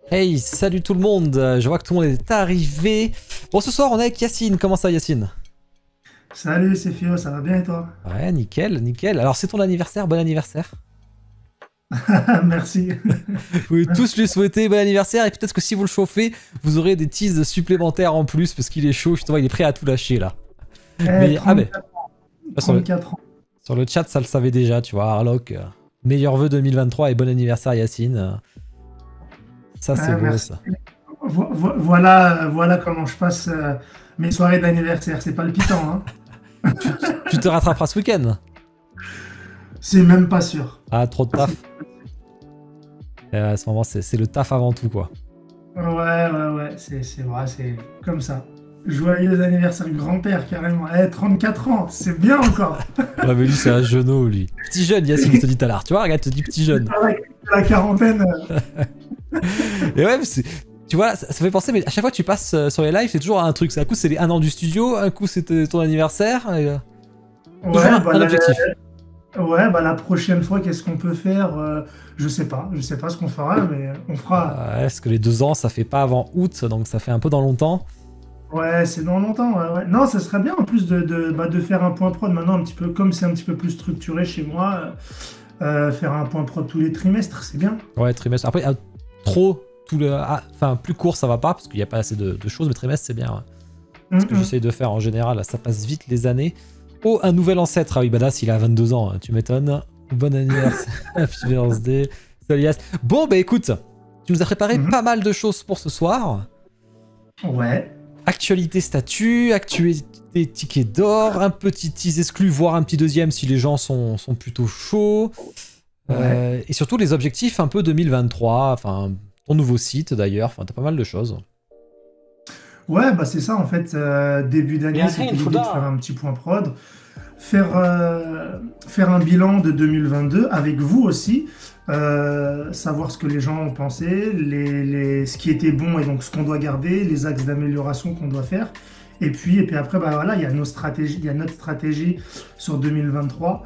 Hey, salut tout le monde, je vois que tout le monde est arrivé. Bon, ce soir on est avec Yacine, comment ça Yacine? Salut, c'est Fio, ça va bien et toi? Ouais, nickel, nickel. Alors c'est ton anniversaire, bon anniversaire. Merci. Vous pouvez tous lui souhaiter bon anniversaire et peut-être que si vous le chauffez, vous aurez des teases supplémentaires en plus parce qu'il est chaud, justement il est prêt à tout lâcher là. Eh, Mais, ah ben, 34 ans. sur le, 34 ans. sur le chat ça le savait déjà, tu vois, Harlock. Meilleurs vœux 2023 et bon anniversaire Yacine. Ça c'est beau Merci. ça. Voilà comment je passe mes soirées d'anniversaire. C'est palpitant, hein? Tu te rattraperas ce week-end? C'est même pas sûr. Ah, trop de taf. À ce moment c'est le taf avant tout quoi. Ouais, c'est vrai, c'est comme ça. Joyeux anniversaire grand-père, carrément. Eh, 34 ans, c'est bien encore. Ouais, mais lui, c'est un genou, lui. Petit jeune, Yacine, il te dit tout à l'heure. Tu vois, regarde, il te dit petit jeune. Avec la quarantaine. Et ouais, tu vois, ça fait penser, mais à chaque fois que tu passes sur les lives, c'est toujours un truc. Un coup, c'est les 1 an du studio, un coup, c'était ton anniversaire. Toujours Ouais, un objectif. la prochaine fois, qu'est-ce qu'on peut faire? Je sais pas. Je sais pas ce qu'on fera, mais on fera. Ouais, parce que les 2 ans, ça fait pas avant août, donc ça fait un peu dans longtemps. Ouais, c'est dans longtemps. Ouais. Non, ça serait bien en plus de faire un point prod maintenant, un petit peu comme c'est un petit peu plus structuré chez moi. Faire un point prod tous les trimestres, c'est bien. Ouais, trimestre. Après, trop, enfin, plus court, ça va pas, parce qu'il n'y a pas assez de choses, mais trimestre, c'est bien. Ouais. Ce que j'essaye de faire en général, ça passe vite les années. Oh, un nouvel ancêtre. Ah oui, badass, il a 22 ans, tu m'étonnes. Bon anniversaire. Happy birthday. Salut Yas. Bon, bah écoute, tu nous as préparé Mhm. pas mal de choses pour ce soir. Ouais. Actualité statut, actualité ticket d'or, un petit tease exclu, voire un petit deuxième si les gens sont plutôt chauds. Ouais. Et surtout les objectifs un peu 2023, enfin, ton nouveau site d'ailleurs, enfin, t'as pas mal de choses. Ouais, bah c'est ça en fait. Début d'année, c'était l'idée de faire un petit point prod, faire un bilan de 2022 avec vous aussi, savoir ce que les gens ont pensé, ce qui était bon et donc ce qu'on doit garder, les axes d'amélioration qu'on doit faire. Et puis après, bah voilà, il y a nos stratégies, il y a notre stratégie sur 2023.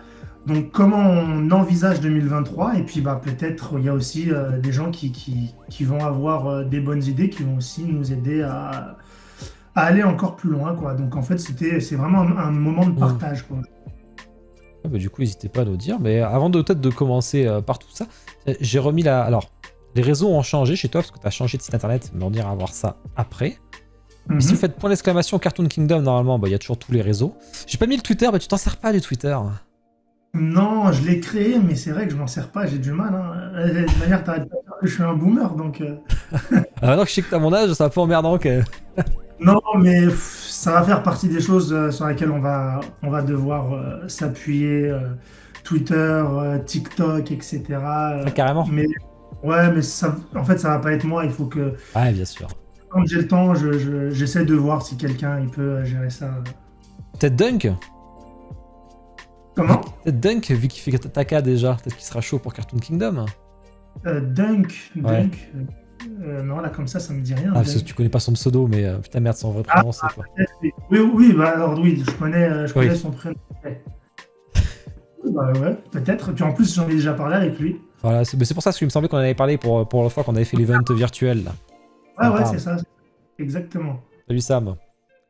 Donc comment on envisage 2023 et puis bah peut-être il y a aussi des gens qui vont avoir des bonnes idées qui vont aussi nous aider à aller encore plus loin, quoi. Donc en fait, c'est vraiment un moment de Mm. partage, quoi. Ah bah, du coup, n'hésitez pas à nous dire. Mais avant de peut-être de commencer par tout ça, j'ai remis la. Alors, les réseaux ont changé chez toi parce que tu as changé de site internet, mais on ira voir ça après. Mais si vous Mhm. faites point d'exclamation Cartoon Kingdom, normalement, bah, il y a toujours tous les réseaux. J'ai pas mis le Twitter, bah tu t'en sers pas du Twitter. Non, je l'ai créé, mais c'est vrai que je m'en sers pas, j'ai du mal, hein. De toute manière, t'arrêtes pas de dire que je suis un boomer, donc... Ah, maintenant que je sais que t'as mon âge, c'est un peu emmerdant que. Non, mais ça va faire partie des choses sur lesquelles on va devoir s'appuyer, Twitter, TikTok, etc. Ah, carrément. Mais ouais, mais ça, en fait, ça va pas être moi. Il faut que Ouais, bien sûr. quand j'ai le temps, j'essaie de voir si quelqu'un il peut gérer ça. Peut-être Dunk. Comment? Peut-être Dunk, vu qu'il fait Taka déjà. Peut-être qu'il sera chaud pour Cartoon Kingdom. Dunk, Ouais. non, là, comme ça me dit rien, Ah, parce que Dunk. tu connais pas son pseudo, mais putain, merde, son vrai Ah, prénom, c'est quoi? peut-être, oui, oui, oui, bah alors oui, je Oui. connais son prénom. Ouais. Bah ouais, peut-être. Puis en plus, j'en ai déjà parlé avec lui. Voilà, mais c'est pour ça qu'il me semblait qu'on en avait parlé pour la fois qu'on avait fait l'event virtuel, là. Ça me Ouais, parle. c'est ça. Exactement. Salut Sam.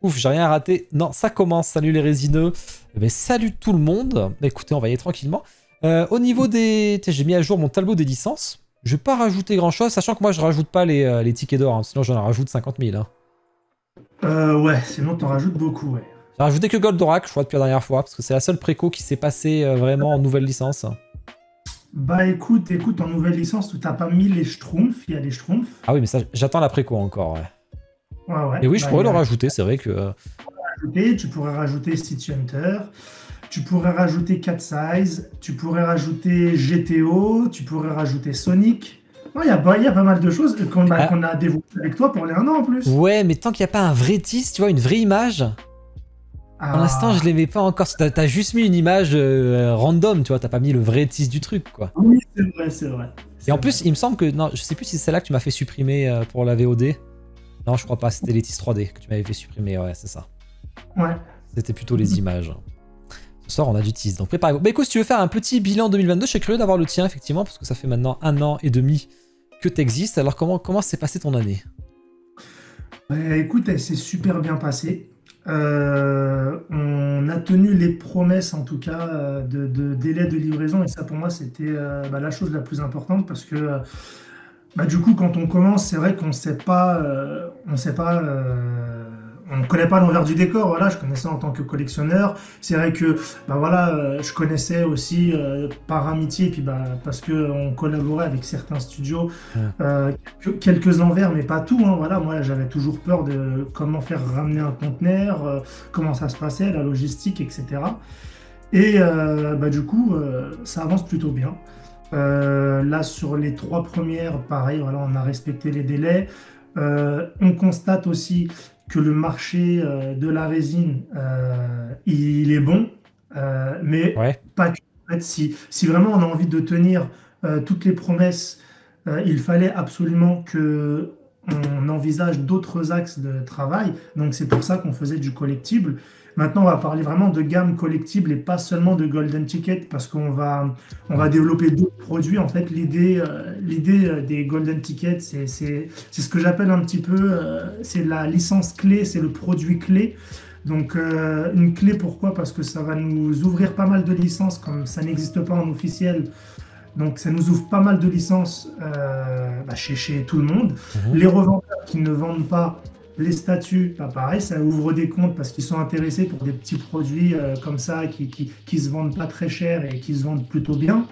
Ouf, j'ai rien raté. Non, ça commence. Salut les résineux. Mais salut tout le monde. Bah, écoutez, on va y aller tranquillement. Au niveau des... Tiens, j'ai mis à jour mon tableau des licences. Je vais pas rajouter grand chose, sachant que moi je rajoute pas les tickets d'or, hein, sinon j'en rajoute 50 000. Hein. Ouais, sinon t'en rajoutes beaucoup, ouais. J'ai rajouté que Goldorak, je crois, depuis la dernière fois, parce que c'est la seule préco qui s'est passée vraiment en nouvelle licence. Bah écoute, en nouvelle licence, t'as pas mis les Schtroumpfs, il y a les Schtroumpfs. Ah oui, mais ça, j'attends la préco encore, ouais. Ouais, Et oui, je bah pourrais il y le a rajouter, c'est vrai que... rajouté, tu pourrais rajouter City Hunter, tu pourrais rajouter Cat Size, tu pourrais rajouter GTO, tu pourrais rajouter Sonic. Non, il y a pas mal de choses Ah, qu'on a développées avec toi pour les 1 an en plus. ouais, mais tant qu'il n'y a pas un vrai tease, tu vois, une vraie image... Pour l'instant, je Ah, les mets pas encore. T'as juste mis une image random, tu vois. T'as pas mis le vrai tease du truc, quoi. oui, c'est vrai, c'est vrai. Et C'est en vrai. plus, il me semble que... Non, je sais plus si c'est celle-là que tu m'as fait supprimer pour la VOD. Non, je crois pas. C'était les teases 3D que tu m'avais fait supprimer. Ouais, c'est ça. Ouais. C'était plutôt les images. Ce soir, on a du tease. Donc préparez-vous. Bah écoute, si tu veux faire un petit bilan 2022, je suis curieux d'avoir le tien, effectivement, parce que ça fait maintenant 1 an et demi que tu existes. Alors comment s'est passée ton année? Écoute, elle s'est super bien passée. On a tenu les promesses, en tout cas, de délai de livraison. Et ça, pour moi, c'était la chose la plus importante parce que, du coup, quand on commence, c'est vrai qu'on ne sait pas, on ne connaît pas l'envers du décor. Voilà, je connaissais en tant que collectionneur. C'est vrai que, je connaissais aussi par amitié, et puis parce que on collaborait avec certains studios, quelques envers, mais pas tout. Hein. Voilà, moi, j'avais toujours peur de comment faire ramener un conteneur, comment ça se passait, la logistique, etc. Et du coup, ça avance plutôt bien. Là, sur les 3 premières, pareil, voilà, on a respecté les délais. On constate aussi que le marché de la résine, il est bon, mais pas que. En fait, si vraiment on a envie de tenir toutes les promesses, il fallait absolument que on envisage d'autres axes de travail. Donc c'est pour ça qu'on faisait du collectible. Maintenant, on va parler vraiment de gamme collectible et pas seulement de Golden Ticket parce qu'on va développer d'autres produits. En fait, l'idée des Golden Tickets, c'est ce que j'appelle un petit peu, c'est la licence clé, c'est le produit clé. Donc, une clé, pourquoi? Parce que ça va nous ouvrir pas mal de licences, comme ça n'existe pas en officiel. Donc, ça nous ouvre pas mal de licences chez tout le monde. Les revendeurs qui ne vendent pas les statuts, pareil, ça ouvre des comptes parce qu'ils sont intéressés pour des petits produits comme ça qui se vendent pas très cher et qui se vendent plutôt bien.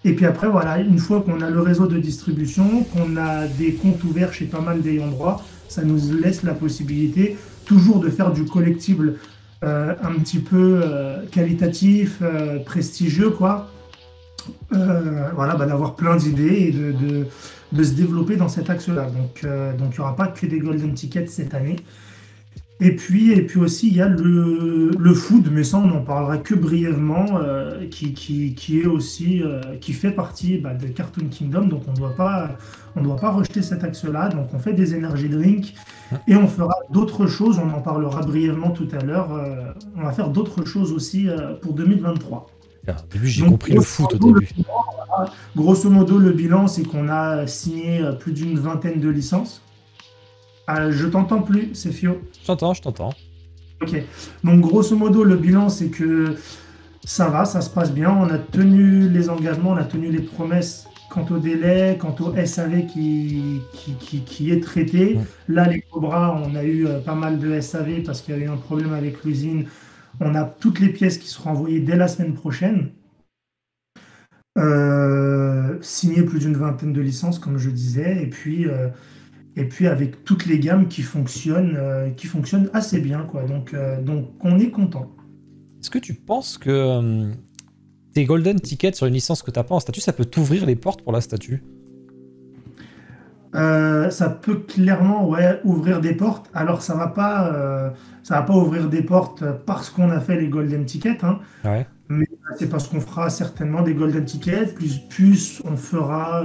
Et puis après, voilà, une fois qu'on a le réseau de distribution, qu'on a des comptes ouverts chez pas mal d'ayants droit, ça nous laisse la possibilité toujours de faire du collectible un petit peu qualitatif, prestigieux, quoi. D'avoir plein d'idées et de se développer dans cet axe-là. Donc, il n'y aura pas que des Golden Tickets cette année. Et puis aussi, il y a le food, mais ça, on n'en parlera que brièvement, qui est aussi, qui fait partie de Cartoon Kingdom. Donc, on ne doit pas rejeter cet axe-là. Donc, on fait des energy drinks et on fera d'autres choses. On en parlera brièvement tout à l'heure. On va faire d'autres choses aussi pour 2023. Au début, j'ai compris le foot au début. Grosso modo, le bilan, c'est qu'on a signé plus d'une vingtaine de licences. Je t'entends plus, c'est Fio. Je t'entends. Ok. Donc, grosso modo, le bilan, c'est que ça va, ça se passe bien. On a tenu les engagements, on a tenu les promesses quant au délai, quant au SAV qui est traité. Là, les Cobras, on a eu pas mal de SAV parce qu'il y a eu un problème avec l'usine. On a toutes les pièces qui seront envoyées dès la semaine prochaine. Signé plus d'une vingtaine de licences, comme je disais. Et puis avec toutes les gammes qui fonctionnent assez bien, quoi. Donc on est content. Est-ce que tu penses que tes Golden Tickets sur une licence que tu n'as pas en statut, ça peut t'ouvrir les portes pour la statue? Ça peut clairement ouvrir des portes. Alors ça va pas ouvrir des portes parce qu'on a fait les Golden Tickets, hein. Ouais. Mais c'est parce qu'on fera certainement des Golden Tickets, plus on fera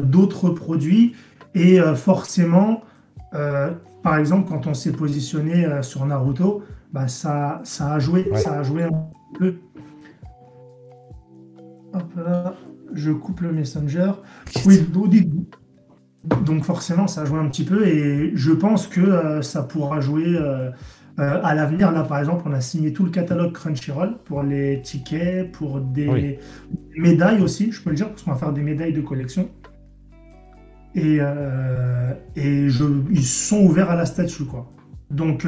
d'autres produits. Et forcément, par exemple, quand on s'est positionné sur Naruto, ça a joué. Ouais. Ça a joué un peu. Hop là, je coupe le Messenger. Oui, donc forcément, ça a joué un petit peu. Et je pense que ça pourra jouer à l'avenir. Là, par exemple, on a signé tout le catalogue Crunchyroll pour les tickets, pour des médailles aussi, je peux le dire, parce qu'on va faire des médailles de collection. Et ils sont ouverts à la statue, quoi. Donc,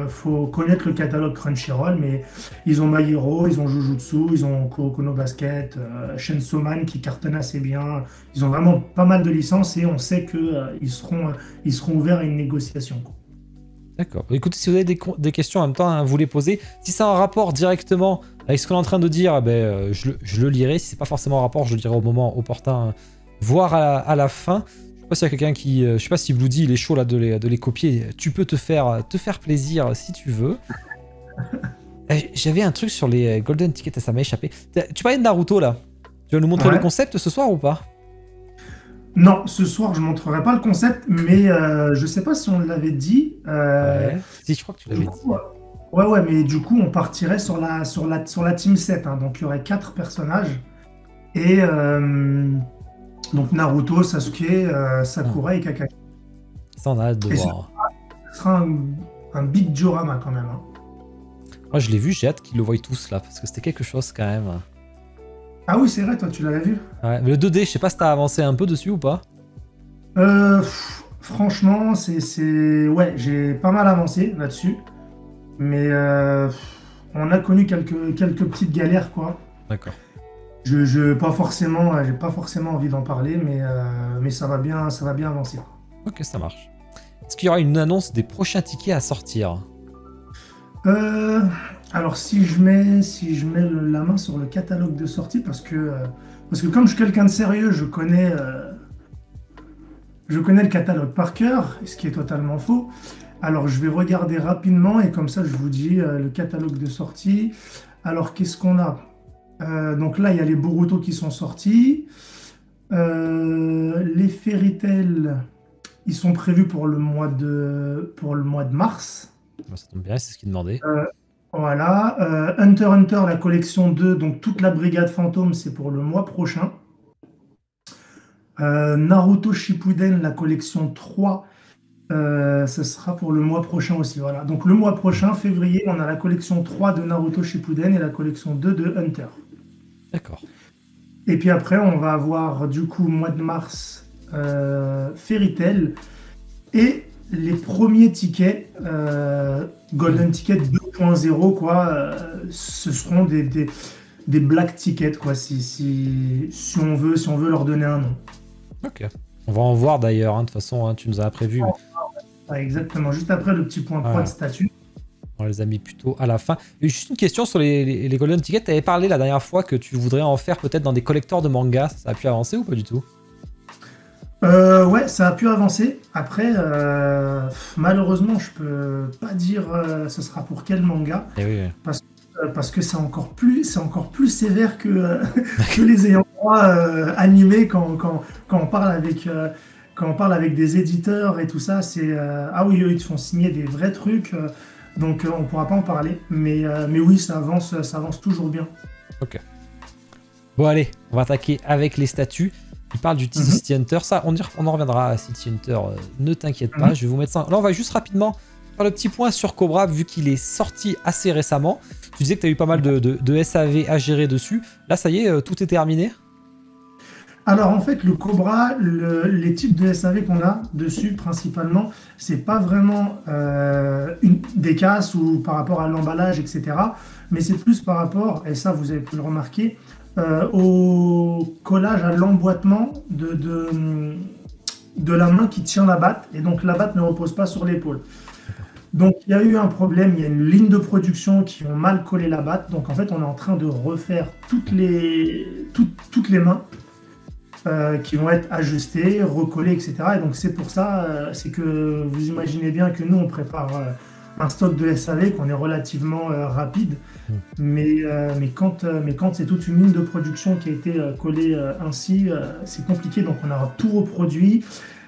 faut connaître le catalogue Crunchyroll, mais ils ont My Hero, ils ont Jujutsu, ils ont Kuroko no Basket, Chainsaw Man qui cartonne assez bien. Ils ont vraiment pas mal de licences et on sait qu'ils seront ouverts à une négociation, quoi. D'accord. Écoutez, si vous avez des questions en même temps, hein, vous les posez. Si c'est un rapport directement avec ce qu'on est en train de dire, je le lirai. Si c'est pas forcément un rapport, je le dirai au moment opportun, voire à la fin. Je sais pas s'il y a quelqu'un qui... je sais pas si Bloody, il est chaud là de les copier. Tu peux te faire plaisir si tu veux. J'avais un truc sur les Golden Tickets, ça m'a échappé. Tu parlais de Naruto là. Tu vas nous montrer le concept ce soir ou pas? Non, ce soir je ne montrerai pas le concept, mais je sais pas si on l'avait dit. Si, je crois que tu l'avais dit. Ouais, mais du coup on partirait sur la team 7, hein, donc il y aurait 4 personnages. Et Donc Naruto, Sasuke, Sakura et Kakashi. Ça, on a hâte de Et voir. ce sera un big diorama quand même. Hein. Moi, je l'ai vu, j'ai hâte qu'ils le voient tous là, parce que c'était quelque chose quand même. Ah oui, c'est vrai, toi, tu l'avais vu? Ouais, mais le 2D, je sais pas si t'as avancé un peu dessus ou pas. Franchement, ouais, j'ai pas mal avancé là-dessus. Mais on a connu quelques petites galères, quoi. D'accord. Pas forcément, j'ai pas forcément envie d'en parler, mais ça va bien avancer. Ok, ça marche. Est-ce qu'il y aura une annonce des prochains tickets à sortir? Euh, alors si je mets la main sur le catalogue de sortie, parce que comme je suis quelqu'un de sérieux, je connais le catalogue par cœur, ce qui est totalement faux. Alors je vais regarder rapidement et comme ça je vous dis le catalogue de sortie. Alors qu'est-ce qu'on a? Donc là il y a les Boruto qui sont sortis. Les Fairy Tail, ils sont prévus pour le mois de mars. Ça tombe bien, c'est ce qu'il demandait. Voilà. Hunter x Hunter, la collection 2, donc toute la brigade fantôme, c'est pour le mois prochain. Naruto Shippuden, la collection 3, ce sera pour le mois prochain aussi. Voilà. Donc le mois prochain, février, on a la collection 3 de Naruto Shippuden et la collection 2 de Hunter. D'accord. Et puis après, on va avoir du coup, mois de mars, Fairy Tail et les premiers tickets, Golden Ticket 2.0, quoi, ce seront des black tickets, quoi, si on veut leur donner un nom. Ok. On va en voir d'ailleurs, hein, de toute façon, hein, tu nous as prévu. Ouais, exactement, juste après le petit point Voilà. de statut. On les a mis plutôt à la fin. Et juste une question sur les Golden Tickets. Tu avais parlé la dernière fois que tu voudrais en faire peut-être dans des collecteurs de manga. Ça a pu avancer ou pas du tout? Ouais, ça a pu avancer. Après, malheureusement, je peux pas dire ce sera pour quel manga. Eh oui, oui. Parce que c'est encore plus sévère que, que les ayants droit animés quand on parle avec des éditeurs et tout ça. Ah oui, eux, ils te font signer des vrais trucs. Donc on pourra pas en parler. Mais oui, ça avance toujours bien. Ok. Bon allez, on va attaquer avec les statuts. Il parle du City Hunter. Ça, on en reviendra à City Hunter. Ne t'inquiète pas, je vais vous mettre ça. Là, on va juste rapidement faire le petit point sur Cobra, vu qu'il est sorti assez récemment. Tu disais que tu as eu pas mal de SAV à gérer dessus. Là, ça y est, tout est terminé. Alors en fait, le Cobra, les types de SAV qu'on a dessus principalement, c'est pas vraiment des casses ou par rapport à l'emballage, etc. Mais c'est plus par rapport, et ça vous avez pu le remarquer, au collage, à l'emboîtement de la main qui tient la batte. Et donc la batte ne repose pas sur l'épaule. Donc il y a eu un problème, il y a une ligne de production qui ont mal collé la batte. Donc en fait, on est en train de refaire toutes les mains. Qui vont être ajustés, recollés, etc. Et donc c'est pour ça, c'est que vous imaginez bien que nous on prépare un stock de SAV, qu'on est relativement rapide, mais quand c'est toute une ligne de production qui a été collée ainsi, c'est compliqué, donc on a tout reproduit,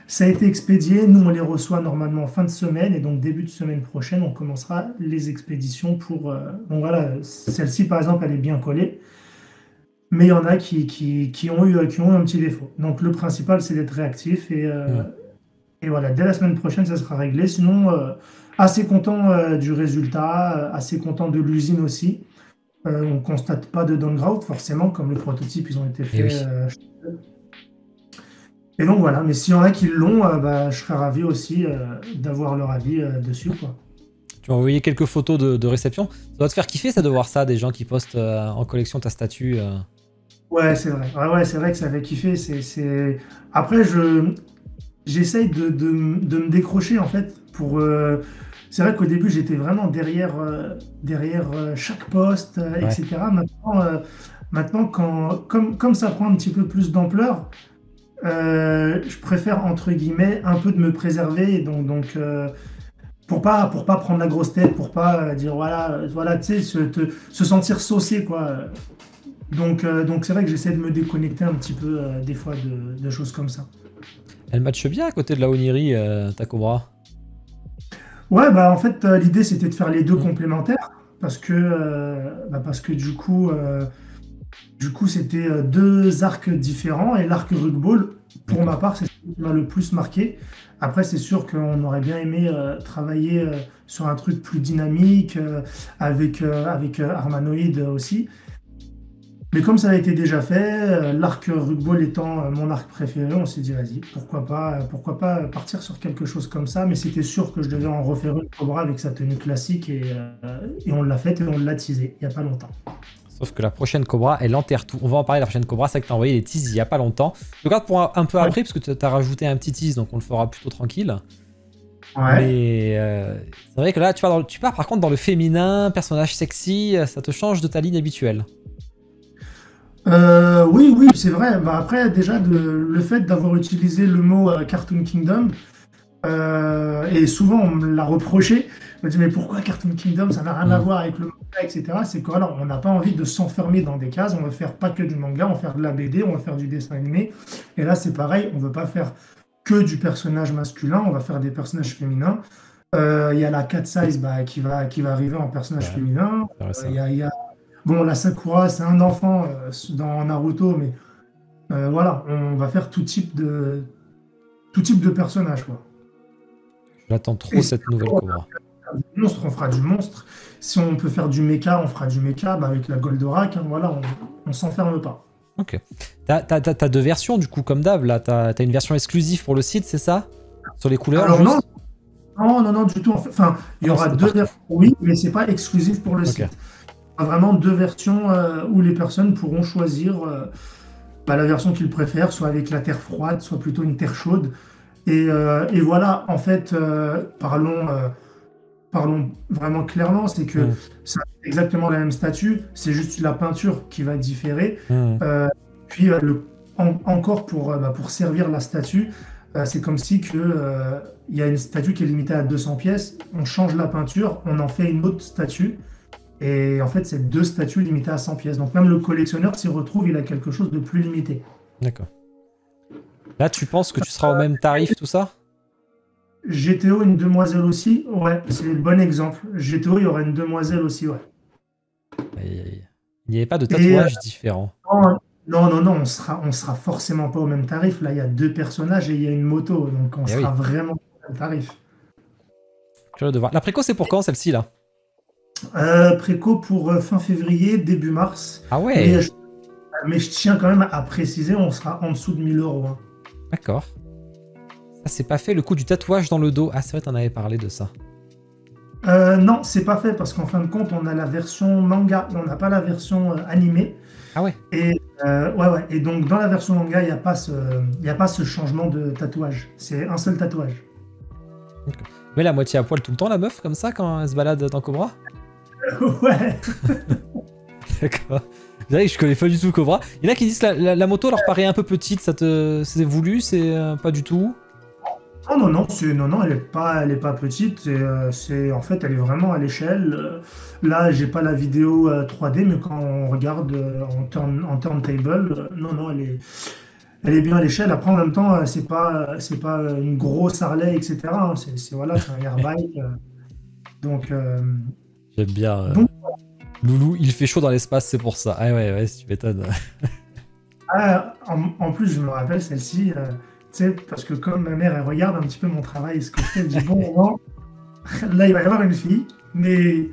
ça a été expédié, nous on les reçoit normalement en fin de semaine, et donc début de semaine prochaine on commencera les expéditions pour... donc voilà, celle-ci par exemple elle est bien collée, mais il y en a qui ont eu un petit défaut. Donc le principal, c'est d'être réactif. Et voilà, dès la semaine prochaine, ça sera réglé. Sinon, assez content du résultat, assez content de l'usine aussi. On ne constate pas de downgrade, forcément, comme les prototypes, ils ont été faits. Et donc voilà, mais s'il y en a qui l'ont, je serais ravi aussi d'avoir leur avis dessus, quoi. Tu m'as envoyé quelques photos de réception. Ça doit te faire kiffer, ça, de voir ça, des gens qui postent en collection ta statue. Ouais, c'est vrai. Ouais, c'est vrai que ça fait kiffer. Après, j'essaye de me décrocher, en fait. C'est vrai qu'au début, j'étais vraiment derrière chaque poste, etc. Maintenant, comme ça prend un petit peu plus d'ampleur, je préfère, entre guillemets, un peu de me préserver. Donc pour pas prendre la grosse tête, pour pas dire, voilà, tu sais, se sentir saucé, quoi. Donc c'est vrai que j'essaie de me déconnecter un petit peu des fois de choses comme ça. Elle matche bien à côté de la Oniri, ta Cobra. Ouais, en fait, l'idée c'était de faire les deux complémentaires parce que du coup, Du coup, c'était deux arcs différents et l'arc Rugball, pour ma part, c'est ce qui m'a le plus marqué. Après, c'est sûr qu'on aurait bien aimé travailler sur un truc plus dynamique avec Armanoid aussi. Mais comme ça a été déjà fait, l'arc Rugball étant mon arc préféré, on s'est dit vas-y, pourquoi pas partir sur quelque chose comme ça. Mais c'était sûr que je devais en refaire une Cobra avec sa tenue classique et on l'a faite et on l'a teasé il n'y a pas longtemps. Sauf que la prochaine Cobra, elle enterre tout. On va en parler de la prochaine Cobra, c'est que tu as envoyé les teases il n'y a pas longtemps. Je regarde pour un peu après, parce que tu as rajouté un petit tease, donc on le fera plutôt tranquille. Ouais. Mais c'est vrai que là, tu pars par contre dans le féminin, personnage sexy, ça te change de ta ligne habituelle. Oui, c'est vrai. Bah, après, déjà, le fait d'avoir utilisé le mot Cartoon Kingdom, et souvent on me l'a reproché, on me dit mais pourquoi Cartoon Kingdom, ça n'a rien à voir avec le manga, etc. C'est qu'on n'a pas envie de s'enfermer dans des cases, on veut faire pas que du manga, on va faire de la BD, on va faire du dessin animé. Et là, c'est pareil, on veut pas faire que du personnage masculin, on va faire des personnages féminins. Il y a la Cat Size qui va arriver en personnage féminin. Bon, la Sakura, c'est un enfant dans Naruto, mais voilà, on va faire tout type de personnages, quoi. J'attends trop cette nouvelle Cobra. On fera du monstre. Si on peut faire du mecha, on fera du mecha. Bah, avec la Goldorak, hein, voilà, on s'enferme pas. Ok. T'as deux versions, du coup, comme d'hab, là. T'as une version exclusive pour le site, c'est ça? Sur les couleurs? Alors, non, du tout. Enfin, il y aura deux versions, oui, mais c'est pas exclusif pour le site. Il y a vraiment deux versions où les personnes pourront choisir la version qu'ils préfèrent, soit avec la terre froide, soit plutôt une terre chaude. Et voilà, en fait, parlons vraiment clairement, c'est que c'est exactement la même statue, c'est juste la peinture qui va différer. Puis encore pour servir la statue, c'est comme si il y a une statue qui est limitée à 200 pièces, on change la peinture, on en fait une autre statue, et en fait c'est deux statues limitées à 100 pièces. Donc même le collectionneur s'y retrouve, il a quelque chose de plus limité. D'accord. Là, tu penses que tu seras au même tarif, tout ça? GTO, une demoiselle aussi, ouais, c'est le bon exemple. GTO, il y aura une demoiselle aussi, ouais. Il n'y avait pas de tatouage différent. Non, on sera forcément pas au même tarif. Là, il y a deux personnages et il y a une moto, donc on sera vraiment au même tarif. Curieux de voir. La préco, c'est pour quand, celle-ci, là? Préco pour fin février, début mars. Ah ouais. Mais je tiens quand même à préciser, on sera en dessous de 1000 €. Hein. D'accord. Ça, c'est pas fait, le coup du tatouage dans le dos. Ah, c'est vrai, t'en avais parlé de ça. Non, c'est pas fait parce qu'en fin de compte, on a la version manga, on n'a pas la version animée. Ah ouais. Et ouais. Et donc dans la version manga, il n'y a pas ce changement de tatouage. C'est un seul tatouage. Okay. Mais la moitié à poil tout le temps, la meuf, comme ça, quand elle se balade dans Cobra? Ouais. D'accord. Je connais pas du tout Cobra. Il y en a qui disent que la moto leur paraît un peu petite, c'est voulu, c'est pas du tout. Non, elle est pas petite. En fait, elle est vraiment à l'échelle. Là, j'ai pas la vidéo 3D, mais quand on regarde en turntable, non, elle est bien à l'échelle. Après, en même temps, c'est pas une grosse Harley, etc. Hein. C'est un airbike. Donc. J'aime bien. Loulou, il fait chaud dans l'espace, c'est pour ça. Ah ouais, tu m'étonnes. En plus, je me rappelle celle-ci, parce que comme ma mère, elle regarde un petit peu mon travail, ce que je fais, elle dit bon, là, il va y avoir une fille, mais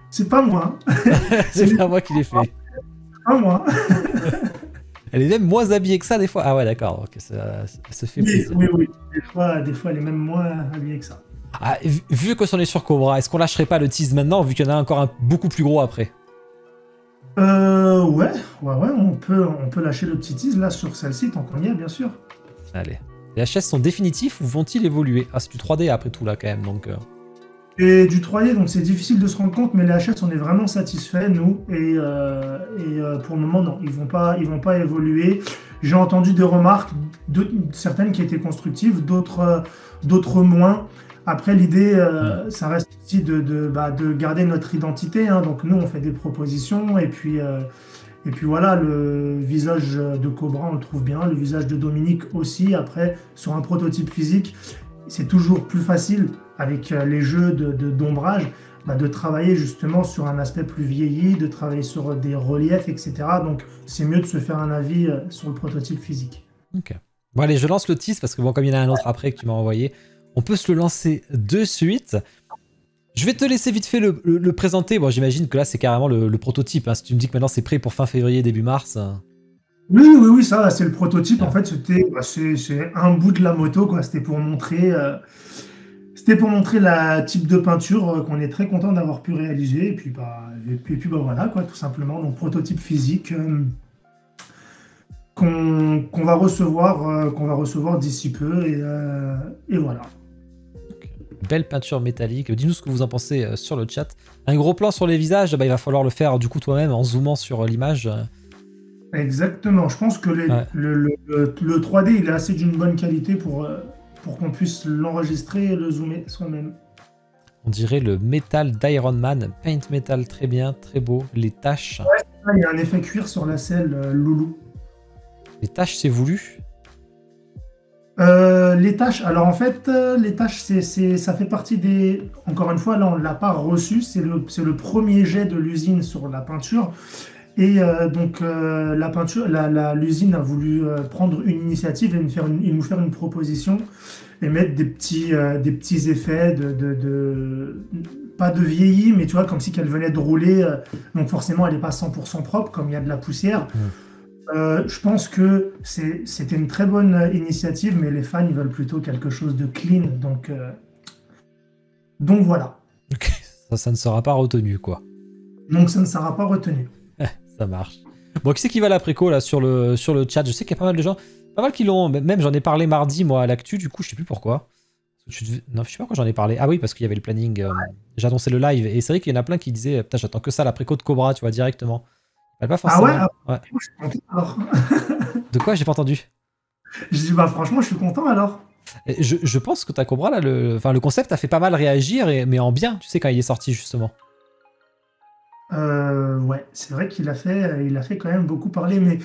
c'est pas moi. C'est pas moi qui l'ai fait. Pas moi. Elle est même moins habillée que ça, des fois. Ah ouais, d'accord. Okay, ça se fait plaisir. Oui. Des fois, elle est même moins habillée que ça. Ah, vu qu'on est sur Cobra, est-ce qu'on lâcherait pas le tease maintenant, vu qu'il y en a encore un beaucoup plus gros après? Ouais, on peut lâcher le petit tease là sur celle-ci tant qu'on y est, bien sûr. Allez. Les HS sont définitifs ou vont-ils évoluer? Ah, c'est du 3D après tout là quand même, donc... Et du 3D, donc c'est difficile de se rendre compte, mais les HS, on est vraiment satisfaits, nous, et pour le moment, non, ils vont pas évoluer. J'ai entendu des remarques, certaines qui étaient constructives, d'autres moins. Après, l'idée, ça reste aussi de garder notre identité. Hein. Donc, nous, on fait des propositions. Et puis voilà, le visage de Cobra, on le trouve bien. Le visage de Dominique aussi. Après, sur un prototype physique, c'est toujours plus facile avec les jeux d'ombrage. de travailler justement sur un aspect plus vieilli, de travailler sur des reliefs, etc. Donc c'est mieux de se faire un avis sur le prototype physique. Ok. Bon allez, je lance le tease parce que bon, comme il y en a un autre après que tu m'as envoyé, on peut se le lancer de suite. Je vais te laisser vite fait le présenter. Bon, j'imagine que là, c'est carrément le prototype. Hein. Si tu me dis que maintenant c'est prêt pour fin février, début mars. Oui, ça, c'est le prototype. Ah. En fait, c'est un bout de la moto, quoi. C'était pour montrer la type de peinture qu'on est très content d'avoir pu réaliser. Et puis, voilà, quoi, tout simplement. Donc, prototype physique qu'on va recevoir d'ici peu. Et voilà. Belle peinture métallique. Dis-nous ce que vous en pensez sur le chat. Un gros plan sur les visages, bah, il va falloir le faire du coup toi-même en zoomant sur l'image. Exactement. Je pense que le 3D, il est assez d'une bonne qualité pour qu'on puisse l'enregistrer et le zoomer soi-même. On dirait le métal d'Iron Man. Paint metal, très bien, très beau. Les taches. Ouais, il y a un effet cuir sur la selle Loulou. Les taches, c'est voulu? Les tâches, alors en fait, les tâches, ça fait partie des... Encore une fois, là, on ne l'a pas reçu, c'est le premier jet de l'usine sur la peinture. Et donc, la peinture, l'usine a voulu prendre une initiative et nous faire une proposition et mettre des petits effets pas de vieilli, mais tu vois, comme si qu'elle venait de rouler. Donc forcément, elle n'est pas 100% propre, comme il y a de la poussière. Je pense que c'était une très bonne initiative, mais les fans, ils veulent plutôt quelque chose de clean. Donc voilà. Ok, ça ne sera pas retenu, quoi. Donc ça ne sera pas retenu. Ça marche. Bon, qui c'est qui va à la préco, là, sur le chat? Je sais qu'il y a pas mal de gens, pas mal qui l'ont. Même j'en ai parlé mardi, moi, à l'actu, du coup, je sais plus pourquoi. Non, je sais pas quand j'en ai parlé. Ah oui, parce qu'il y avait le planning. J'ai annoncé le live, et c'est vrai qu'il y en a plein qui disaient, putain, j'attends que ça, la préco de Cobra, tu vois, directement. Pas forcément. Ah ouais, ouais. Je suis content alors. De quoi? J'ai pas entendu. Je dis, franchement, je suis content alors. Je pense que ta Cobra, là, le concept a fait pas mal réagir, mais en bien, tu sais, quand il est sorti, justement. Ouais, c'est vrai qu'il a fait quand même beaucoup parler, mais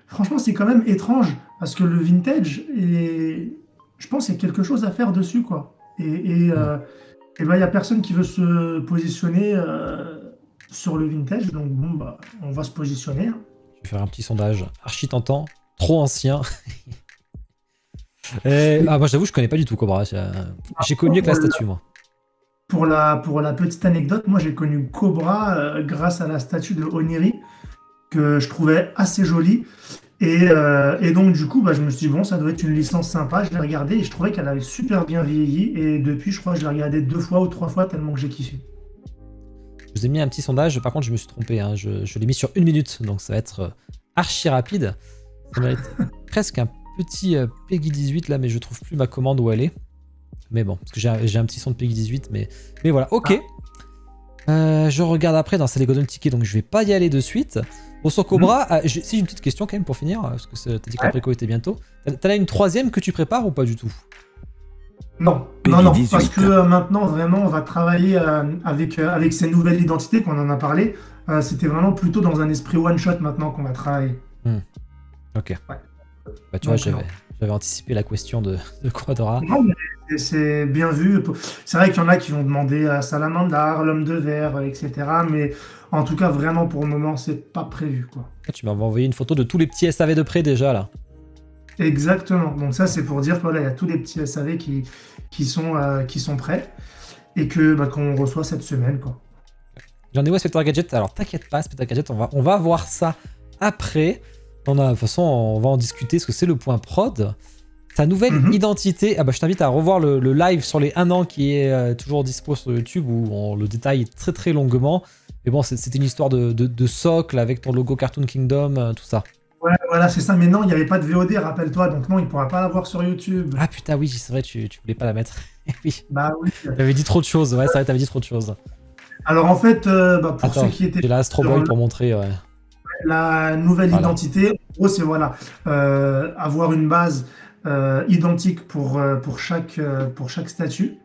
franchement, c'est quand même étrange parce que le vintage, je pense qu'il y a quelque chose à faire dessus, quoi. Et ben, il y a personne qui veut se positionner sur le vintage, donc bon, bah, on va se positionner. Je vais faire un petit sondage. Archi tentant, trop ancien. Moi, j'avoue, je connais pas du tout Cobra. J'ai connu que la statue, moi. Pour la petite anecdote, moi j'ai connu Cobra grâce à la statue de Oniri, que je trouvais assez jolie. Et donc du coup, bah, je me suis dit, bon, ça doit être une licence sympa. Je l'ai regardée et je trouvais qu'elle avait super bien vieilli. Et depuis, je crois que je l'ai regardée 2 fois ou 3 fois tellement que j'ai kiffé. Je vous ai mis un petit sondage. Par contre, je me suis trompé. Hein. Je l'ai mis sur 1 minute. Donc ça va être archi rapide. Ça mérite presque un petit Peggy 18 là, mais je trouve plus ma commande où elle est. Mais bon, parce que j'ai un petit son de Peggy 18, mais voilà, ok. Je regarde après, c'est les Golden Tickets, donc je vais pas y aller de suite. Bon, sur Cobra, si j'ai une petite question quand même pour finir, parce que t'as dit que la préco était bientôt. T'as là une troisième que tu prépares ou pas du tout? Non, parce que maintenant, vraiment, on va travailler avec ces nouvelles identités qu'on en a parlé. C'était vraiment plutôt dans un esprit one-shot maintenant qu'on va travailler. Ok. Ouais. Bah, tu vois, j'avais anticipé la question de Quadra. Non, mais c'est bien vu. C'est vrai qu'il y en a qui vont demander à Salamandar, l'homme de verre, etc. Mais en tout cas, vraiment, pour le moment, c'est pas prévu, quoi. Tu m'avais envoyé une photo de tous les petits SAV de près déjà, là. Exactement. Donc ça, c'est pour dire qu'il voilà, y a tous les petits SAV qui sont prêts et qu'on reçoit cette semaine, quoi. J'en ai où Spectre Gadget? Alors, t'inquiète pas, Spectre Gadget, on va voir ça après. De toute façon, on va en discuter, parce que c'est le point prod. Ta nouvelle identité, je t'invite à revoir le live sur les 1 an qui est toujours dispo sur YouTube, où on le détaille très très longuement. Mais bon, c'était une histoire de socle avec ton logo Cartoon Kingdom, tout ça. Ouais, voilà, c'est ça. Mais non, il n'y avait pas de VOD, rappelle-toi, donc non, il ne pourra pas la voir sur YouTube. Ah putain, oui, c'est vrai, tu voulais pas la mettre. Oui. Bah oui. T'avais dit trop de choses, ouais, c'est vrai, t'avais dit trop de choses. Alors en fait, pour ceux qui étaient... J'ai la Astro Boy pour montrer, ouais. La nouvelle identité, en gros, c'est avoir une base identique pour chaque statut.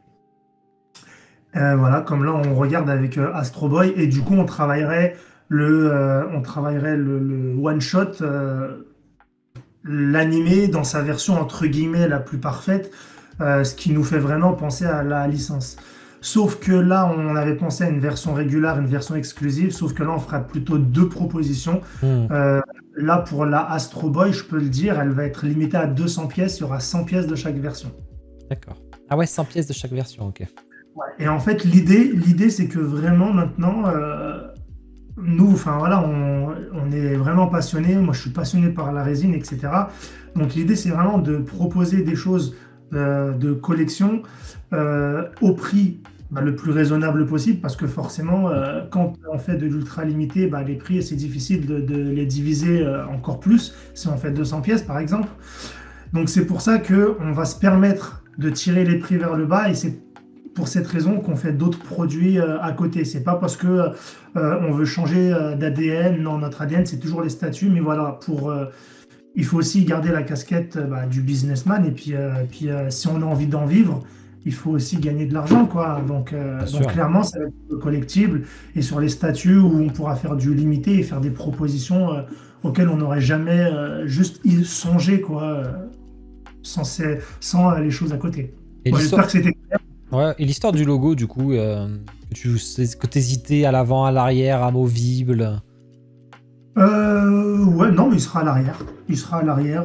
Voilà, comme là, on regarde avec Astro Boy, et du coup, on travaillerait le one-shot, l'animé dans sa version entre guillemets la plus parfaite, ce qui nous fait vraiment penser à la licence. Sauf que là, on avait pensé à une version régulière, une version exclusive, sauf que là, on fera plutôt deux propositions. Hmm, Euh, Là, pour la Astro Boy, je peux le dire, elle va être limitée à 200 pièces. Il y aura 100 pièces de chaque version. d'accord. Ah ouais, 100 pièces de chaque version, ok. Ouais. Et en fait, l'idée, c'est que vraiment maintenant, nous, enfin voilà, on est vraiment passionnés. Moi, je suis passionné par la résine, etc. Donc, l'idée, c'est vraiment de proposer des choses de collection au prix le plus raisonnable possible, parce que forcément, quand on fait de l'ultra limité, les prix, c'est difficile de les diviser encore plus si on fait 200 pièces, par exemple. Donc, c'est pour ça que on va se permettre de tirer les prix vers le bas, et c'est pour cette raison qu'on fait d'autres produits à côté. C'est pas parce que on veut changer d'ADN. Non, notre ADN, c'est toujours les statuts, mais voilà, il faut aussi garder la casquette du businessman. Et puis si on a envie d'en vivre, il faut aussi gagner de l'argent, quoi. Bien Donc sûr. clairement, ça va être collectible, et sur les statuts où on pourra faire du limité et faire des propositions auxquelles on n'aurait jamais juste y songé, quoi, sans les choses à côté. Et Bon, l'histoire j'espère que c'était. ouais, et l'histoire du logo, du coup, que t'hésitais à l'avant, à l'arrière, amovible. Ouais, non, mais il sera à l'arrière. Il sera à l'arrière,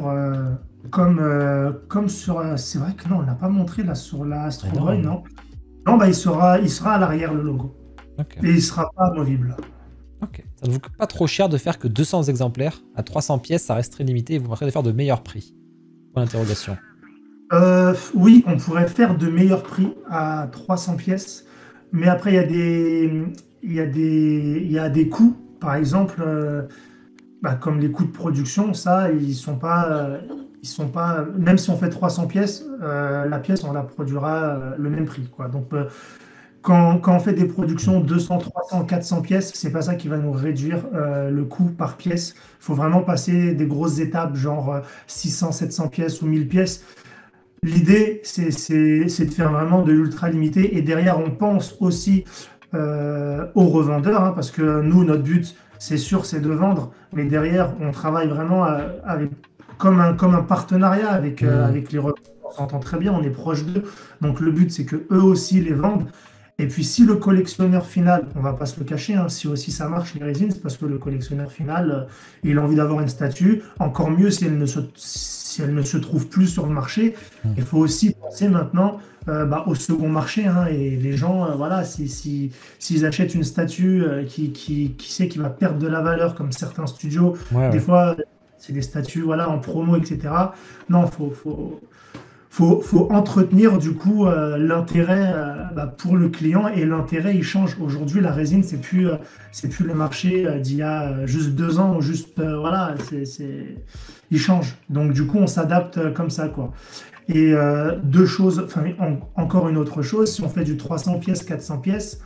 comme sur. C'est vrai que non, on l'a pas montré là sur la Mais Astro Boy, non. non. Non, il sera à l'arrière, le logo. Ok. Et il sera pas amovible. Ok. Ça ne vous coûte pas trop cher de faire que 200 exemplaires. À 300 pièces, ça reste très limité et vous m'arrêtez de faire de meilleurs prix. Point d'interrogation. Oui, on pourrait faire de meilleurs prix à 300 pièces, mais après, il y a des coûts. Par exemple, comme les coûts de production, ça, ils sont pas, même si on fait 300 pièces, la pièce, on la produira le même prix, quoi. Donc, quand on fait des Hmm. productions 200, 300, 400 pièces, c'est pas ça qui va nous réduire le coût par pièce. Il faut vraiment passer des grosses étapes, genre 600, 700 pièces ou 1000 pièces. L'idée, c'est de faire vraiment de l'ultra limité. Et derrière, on pense aussi aux revendeurs, hein, parce que nous, notre but, c'est sûr, c'est de vendre. Mais derrière, on travaille vraiment comme un partenariat Hmm. avec les revendeurs. On s'entend très bien, on est proche d'eux. Donc le but, c'est que eux aussi les vendent. Et puis si le collectionneur final, on va pas se le cacher, hein, si aussi ça marche les résines, c'est parce que le collectionneur final, il a envie d'avoir une statue. Encore mieux si elle ne se trouve plus sur le marché. Hmm. Il faut aussi penser maintenant au second marché, hein, et les gens, voilà, s'ils achètent une statue qui sait qu'il va perdre de la valeur, comme certains studios, Ouais, des ouais. fois, c'est des statues voilà, en promo, etc. Non, faut entretenir du coup l'intérêt pour le client, et l'intérêt il change. Aujourd'hui, la résine, c'est plus le marché d'il y a juste 2 ans, ou juste voilà, il change. Donc du coup, on s'adapte comme ça, quoi. Et deux choses, enfin encore une autre chose, si on fait du 300 pièces, 400 pièces,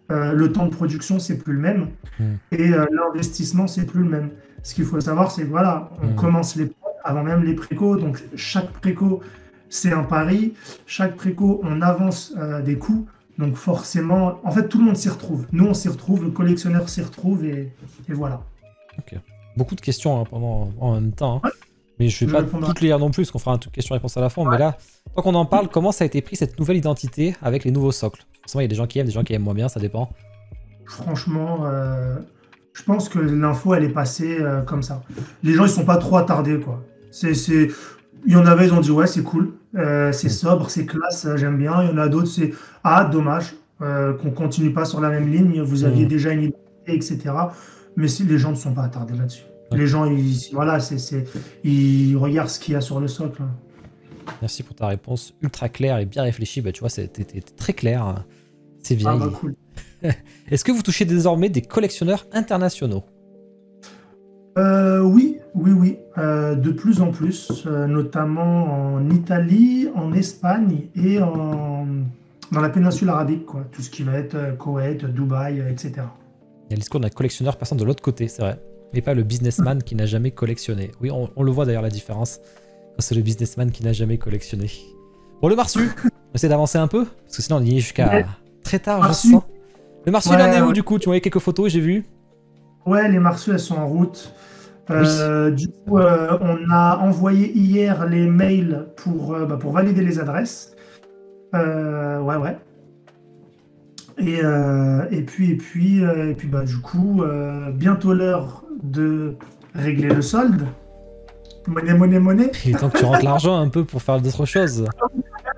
le temps de production c'est plus le même, Hmm. et l'investissement c'est plus le même. Ce qu'il faut savoir, c'est que voilà, on Hmm. commence les avant même les précos, donc chaque préco c'est un pari, chaque préco on avance des coûts, donc forcément, en fait tout le monde s'y retrouve. Nous on s'y retrouve, le collectionneur s'y retrouve, et voilà. Ok. Beaucoup de questions hein, pendant en même temps, hein. Ouais, Mais je vais je pas répondrai. toutes les lire non plus, parce qu'on fera un truc question-réponse à la fin. Mais là, tant qu'on en parle, comment ça a été pris cette nouvelle identité avec les nouveaux socles? Forcément, il y a des gens qui aiment, des gens qui aiment moins bien, ça dépend. Franchement, je pense que l'info, elle est passée comme ça. Les gens, ils sont pas trop attardés, quoi. Il y en avait, ils ont dit, ouais, c'est cool, c'est Hmm. sobre, c'est classe, j'aime bien. Il y en a d'autres, c'est, ah, dommage qu'on continue pas sur la même ligne, vous aviez Hmm. déjà une identité, etc. Mais les gens ne sont pas attardés là-dessus. Les Ok. gens, voilà, ils regardent ce qu'il y a sur le socle, hein. Merci pour ta réponse ultra claire et bien réfléchie. Bah, tu vois, t'es très clair, hein. C'est bien. Ah, bah, cool. Est-ce que vous touchez désormais des collectionneurs internationaux? Oui, oui, oui, de plus en plus, notamment en Italie, en Espagne et dans la péninsule arabique, quoi. Tout ce qui va être Koweït, Dubaï, etc. Il y a le discours d'un collectionneur passant de l'autre côté, c'est vrai. Et pas le businessman qui n'a jamais collectionné. Oui, on le voit d'ailleurs la différence. Quand c'est le businessman qui n'a jamais collectionné. Bon, le Marsu, on essaie d'avancer un peu, parce que sinon on y est jusqu'à Mais, très tard, je Marsu, sens. Le Marsu, il en est ouais, où ouais, du coup? Tu voyais quelques photos, j'ai vu. ouais, les Marsus, elles sont en route. Oui. Du coup, on a envoyé hier les mails pour valider les adresses. Ouais, ouais. Et puis bah, du coup, bientôt l'heure de régler le solde. Monnaie, monnaie, monnaie. Il est temps que tu rentres l'argent un peu pour faire d'autres choses.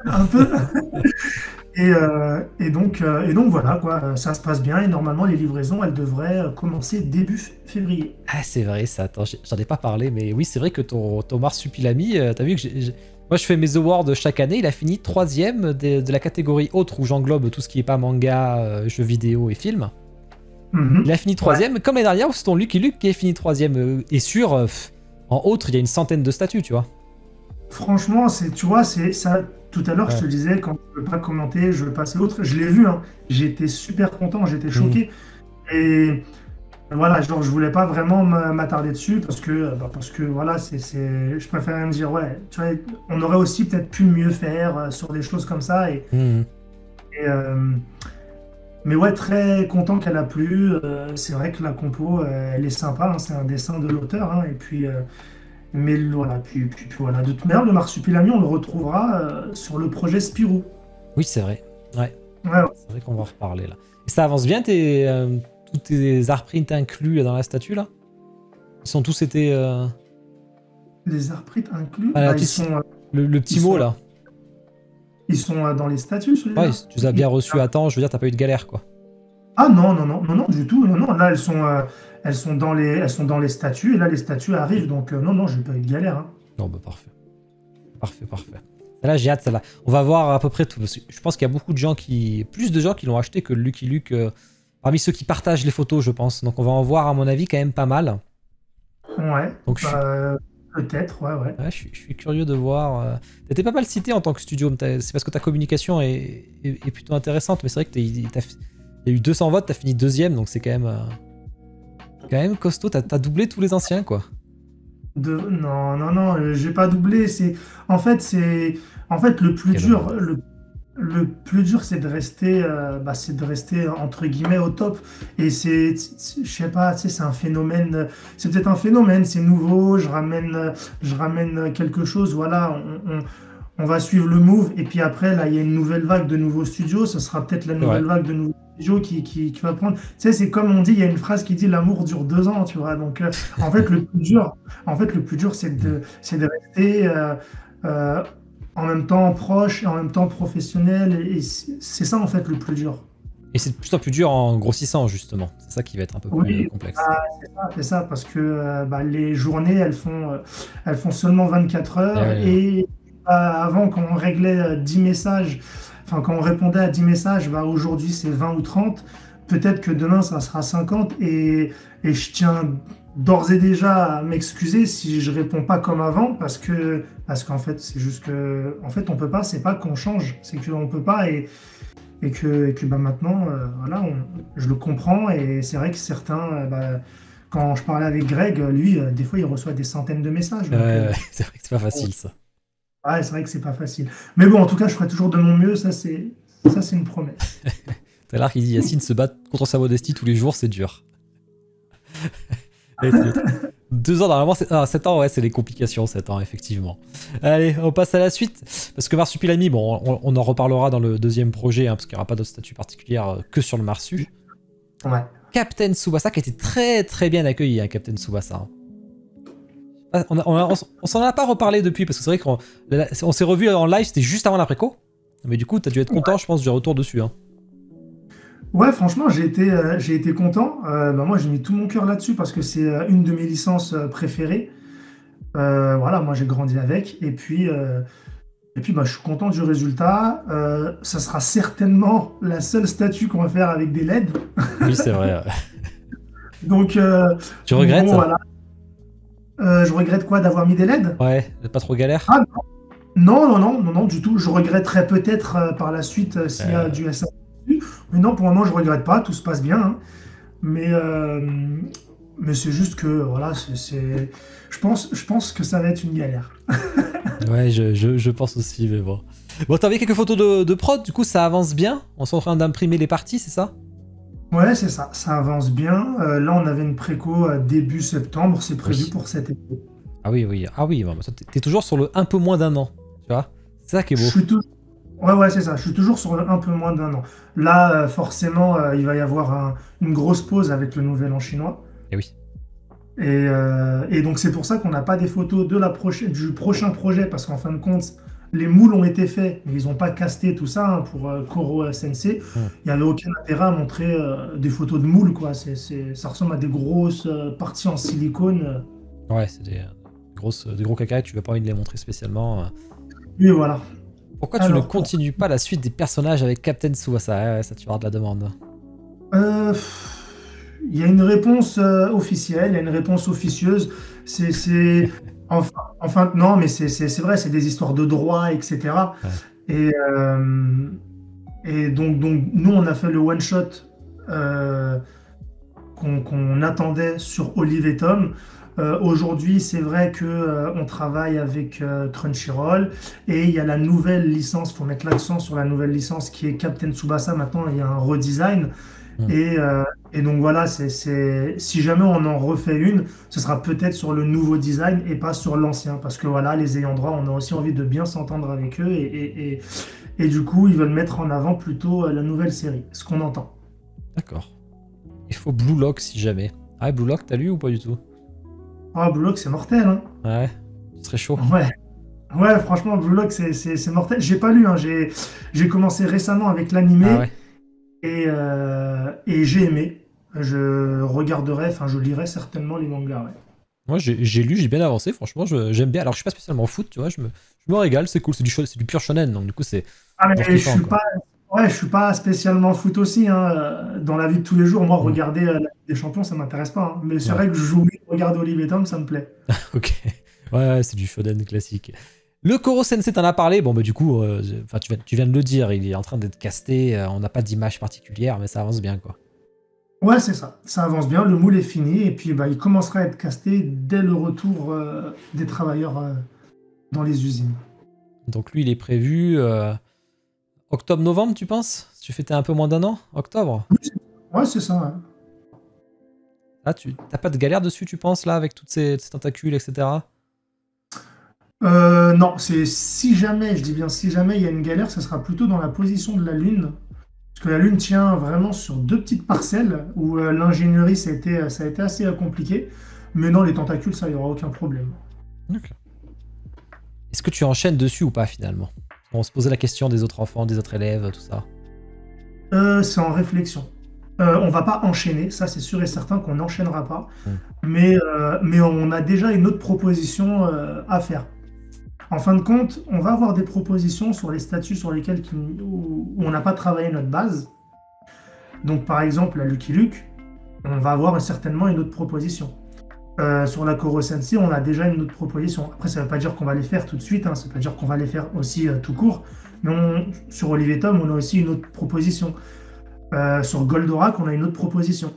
Un peu. Et donc voilà, quoi, ça se passe bien et normalement les livraisons elles devraient commencer début février. Ah, c'est vrai, ça. Attends, j'en ai pas parlé, mais oui, c'est vrai que ton Marsupilami, t'as vu que moi je fais mes awards chaque année, il a fini 3ème de la catégorie autre où j'englobe tout ce qui est pas manga, jeux vidéo et films. Il a fini 3ème, ouais. Comme l'année dernière où c'est ton Lucky Luke qui est fini 3ème. Et en autre, il y a une centaine de statues, tu vois. Franchement, tu vois, c'est ça. Tout à l'heure, je te disais, quand je veux pas commenter, je veux passer l'autre. Je l'ai vu, hein. J'étais super content, j'étais choqué. Et voilà, genre, je voulais pas vraiment m'attarder dessus parce que voilà, je préfère me dire, ouais, tu vois, on aurait aussi peut-être pu mieux faire sur des choses comme ça. Mais ouais, très content qu'elle a plu. C'est vrai que la compo, elle est sympa, hein. C'est un dessin de l'auteur, hein. Et puis. Mais voilà, puis voilà. De toute manière, le Marsupilami, on le retrouvera sur le projet Spirou. Oui, c'est vrai. Ouais. Ouais. C'est vrai qu'on va en reparler là. Et ça avance bien, tous tes art prints inclus là, dans la statue là? Ils sont tous été. Les art prints inclus? Ah, ils sont, le petit mot là. Ils sont dans les statuts, celui-là? Ouais, tu les as bien reçus à temps, je veux dire, t'as pas eu de galère quoi. Ah non, du tout. Non, là, elles sont dans les statuts, et là, les statuts arrivent, donc non, j'ai pas eu de galère. Hein. Non, bah parfait. Parfait. Là, j'ai hâte, celle-là. On va voir à peu près tout, parce que je pense qu'il y a beaucoup de gens plus de gens qui l'ont acheté que le Lucky Luke, parmi ceux qui partagent les photos, je pense. Donc on va en voir, à mon avis, quand même pas mal. Ouais, donc, peut-être, ouais. Je suis curieux de voir. T'étais pas mal cité en tant que studio, c'est parce que ta communication est plutôt intéressante, mais c'est vrai que il y a eu 200 votes, t'as fini 2ème, donc c'est quand même costaud, t'as doublé tous les anciens, quoi. Non, j'ai pas doublé. En fait, le plus dur, le plus dur, c'est de rester, entre guillemets au top. Et je sais pas, tu sais, c'est un phénomène. C'est peut-être un phénomène, c'est nouveau. Je ramène quelque chose. Voilà, on va suivre le move. Et puis après, là, il y a une nouvelle vague de nouveaux studios. Ce sera peut-être la nouvelle vague de nouveaux studios qui va prendre. Tu sais, c'est comme on dit, il y a une phrase qui dit l'amour dure 2 ans, tu vois. Donc, en fait, le plus dur, c'est de rester en même temps proche et en même temps professionnel. Et c'est ça, en fait, le plus dur. Et c'est plutôt plus dur en grossissant, justement. C'est ça qui va être un peu plus complexe. C'est ça, parce que les journées, elles font seulement 24 heures. Et avant, quand on réglait 10 messages, enfin, quand on répondait à 10 messages, aujourd'hui, c'est 20 ou 30. Peut-être que demain, ça sera 50. Et je tiens d'ores et déjà à m'excuser si je réponds pas comme avant, parce qu'en fait, c'est juste que, en fait, on peut pas, c'est pas qu'on change, c'est qu'on peut pas, et que maintenant, voilà, je le comprends, et c'est vrai que certains, quand je parlais avec Greg, lui, des fois, il reçoit des centaines de messages. Donc, c'est vrai que c'est pas facile, ça. Ouais, c'est vrai que c'est pas facile. Mais bon, en tout cas, je ferai toujours de mon mieux, ça, c'est une promesse. Tout à l'heure, il dit Yacine se bat contre sa modestie tous les jours, c'est dur. 2 ans, normalement, 7 ans, ouais, c'est les complications, 7 ans, effectivement. Allez, on passe à la suite. Parce que Marsupilami, bon, on en reparlera dans le 2e projet, hein, parce qu'il n'y aura pas d'autre statut particulière que sur le Marsu. Ouais. Captain Tsubasa, qui a été très très bien accueilli, hein, Captain Tsubasa. On s'en a pas reparlé depuis, parce que c'est vrai qu'on s'est revu en live, c'était juste avant l'après-co. Mais du coup, t'as dû être content, je pense, du retour dessus. Hein. Ouais, franchement, j'ai été content. Moi, j'ai mis tout mon cœur là-dessus parce que c'est une de mes licences préférées. Voilà, moi, j'ai grandi avec. Et puis, je suis content du résultat. Ça sera certainement la seule statue qu'on va faire avec des LED. Oui, c'est vrai. Donc, tu regrettes bon, voilà. Je regrette quoi, d'avoir mis des LED? Ouais, pas trop galère? Ah, non, du tout. Je regretterai peut-être par la suite s'il y a du SA. Mais non, pour le moment, je regrette pas, tout se passe bien. Hein. Mais c'est juste que, voilà, je pense que ça va être une galère. Ouais, je pense aussi, mais bon. Bon, t'avais quelques photos de prod, du coup, ça avance bien? On est en train d'imprimer les parties, c'est ça? Ouais, c'est ça, ça avance bien. Là, on avait une préco début septembre, c'est prévu pour cet été. Ah oui, bon, t'es toujours sur le un peu moins d'1 an, tu vois? C'est ça qui est beau. Ouais, c'est ça. Je suis toujours sur un peu moins d'1 an. Là, forcément, il va y avoir une grosse pause avec le nouvel an chinois. Et oui. Et donc, c'est pour ça qu'on n'a pas des photos de du prochain projet, parce qu'en fin de compte, les moules ont été faits, mais ils n'ont pas casté tout ça hein, pour Koro Sensei. Hmm. Il n'y avait aucun intérêt à montrer des photos de moules, quoi. Ça ressemble à des grosses parties en silicone. Ouais, c'est des gros caca, tu vas pas envie de les montrer spécialement. Et voilà. Pourquoi tu ne continues pas la suite des personnages avec Captain Tsubasa? Ouais, ça, tu vas avoir de la demande. Euh, Il y a une réponse officielle, il y a une réponse officieuse. Enfin, non, mais c'est vrai, c'est des histoires de droit, etc. Ouais. Et, donc, nous, on a fait le one-shot qu'on attendait sur Olive et Tom. Aujourd'hui, c'est vrai que on travaille avec Crunchyroll et il y a la nouvelle licence, il faut mettre l'accent sur la nouvelle licence qui est Captain Tsubasa. Maintenant, il y a un redesign. Hmm. Et donc voilà, si jamais on en refait une, ce sera peut-être sur le nouveau design et pas sur l'ancien. Parce que voilà, les ayants droit, on a aussi envie de bien s'entendre avec eux. Et du coup, ils veulent mettre en avant plutôt la nouvelle série, ce qu'on entend. D'accord. Il faut Blue Lock si jamais. Ah, Blue Lock, t'as lu ou pas du tout? Ah, Blue Lock, c'est mortel, hein. Ouais, ce serait chaud. Ouais. Ouais, franchement, Blue Lock, c'est mortel. J'ai pas lu, hein. J'ai commencé récemment avec l'animé. Ah ouais. Et j'ai aimé. Je regarderai, enfin je lirai certainement les mangas. Ouais. Moi, j'ai lu, j'ai bien avancé, franchement, j'aime bien. Alors, je suis pas spécialement foot, tu vois, je me régale, c'est cool, c'est du pur shonen, donc du coup, c'est Ah mais kiffant, quoi. je suis pas spécialement foot aussi. Hein. Dans la vie de tous les jours, moi Hmm. regarder la Ligue des Champions, ça m'intéresse pas. Hein. Mais c'est Ouais, vrai que j'oublie de regarder Olive et Tom, ça me plaît. ok. Ouais, c'est du shonen classique. Le Koro Sensei, t'en as parlé, bon, bah, du coup, enfin, tu viens de le dire, il est en train d'être casté, on n'a pas d'image particulière, mais ça avance bien, quoi. Ouais, c'est ça. Ça avance bien, le moule est fini et puis bah, il commencera à être casté dès le retour des travailleurs dans les usines. Donc, lui, il est prévu octobre-novembre, tu penses? Si tu fêtais un peu moins d'1 an? Octobre? Ouais, c'est ça. Ouais. Ah, t'as pas de galère dessus, tu penses, là, avec toutes ces tentacules, etc. Non, c'est si jamais, je dis bien si jamais il y a une galère, ce sera plutôt dans la position de la Lune. Parce que la Lune tient vraiment sur deux petites parcelles où l'ingénierie, ça a été assez compliqué. Mais non, les tentacules, ça, il n'y aura aucun problème. Ok. Est-ce que tu enchaînes dessus ou pas, finalement? On se posait la question des autres enfants, des autres élèves, tout ça. C'est en réflexion. On va pas enchaîner, ça c'est sûr et certain qu'on n'enchaînera pas. Hmm. Mais on a déjà une autre proposition à faire. En fin de compte, on va avoir des propositions sur les statuts sur lesquels où on n'a pas travaillé notre base. Donc par exemple, la Lucky Luke, on va avoir certainement une autre proposition. Sur la Koro Sensei, on a déjà une autre proposition. Après, ça ne veut pas dire qu'on va les faire tout de suite, hein, ça ne veut pas dire qu'on va les faire aussi tout court. Mais sur Olive et Tom, on a aussi une autre proposition. Sur Goldorak, on a une autre proposition.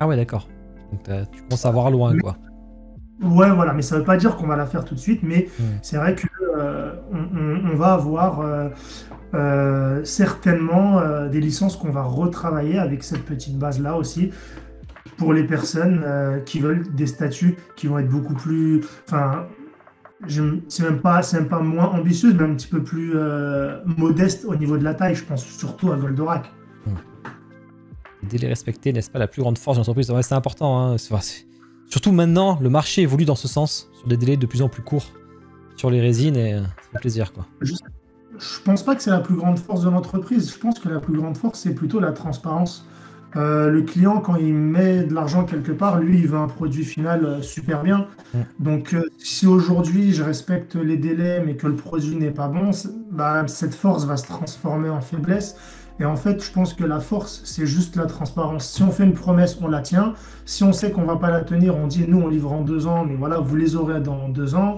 Ah ouais, d'accord. Donc tu commences à voir loin, quoi. Ouais, voilà, mais ça ne veut pas dire qu'on va la faire tout de suite, mais Hmm. c'est vrai que on va avoir certainement des licences qu'on va retravailler avec cette petite base-là aussi, pour les personnes qui veulent des statuts qui vont être beaucoup plus... Enfin, c'est même pas moins ambitieuse, mais un petit peu plus modeste au niveau de la taille. Je pense surtout à Goldorak. Les délais respectés, n'est-ce pas la plus grande force d'une entreprise? Ouais, c'est important, hein. Surtout maintenant, le marché évolue dans ce sens, sur des délais de plus en plus courts sur les résines, et ça fait plaisir, quoi. Je pense pas que c'est la plus grande force de l'entreprise. Je pense que la plus grande force, c'est plutôt la transparence. Le client, quand il met de l'argent quelque part, lui, il veut un produit final super bien. Mm. Donc, si aujourd'hui, je respecte les délais, mais que le produit n'est pas bon, bah, cette force va se transformer en faiblesse. Et en fait, je pense que la force, c'est juste la transparence. Si on fait une promesse, on la tient. Si on sait qu'on va pas la tenir, on dit, nous, on livre en 2 ans, mais voilà, vous les aurez dans 2 ans.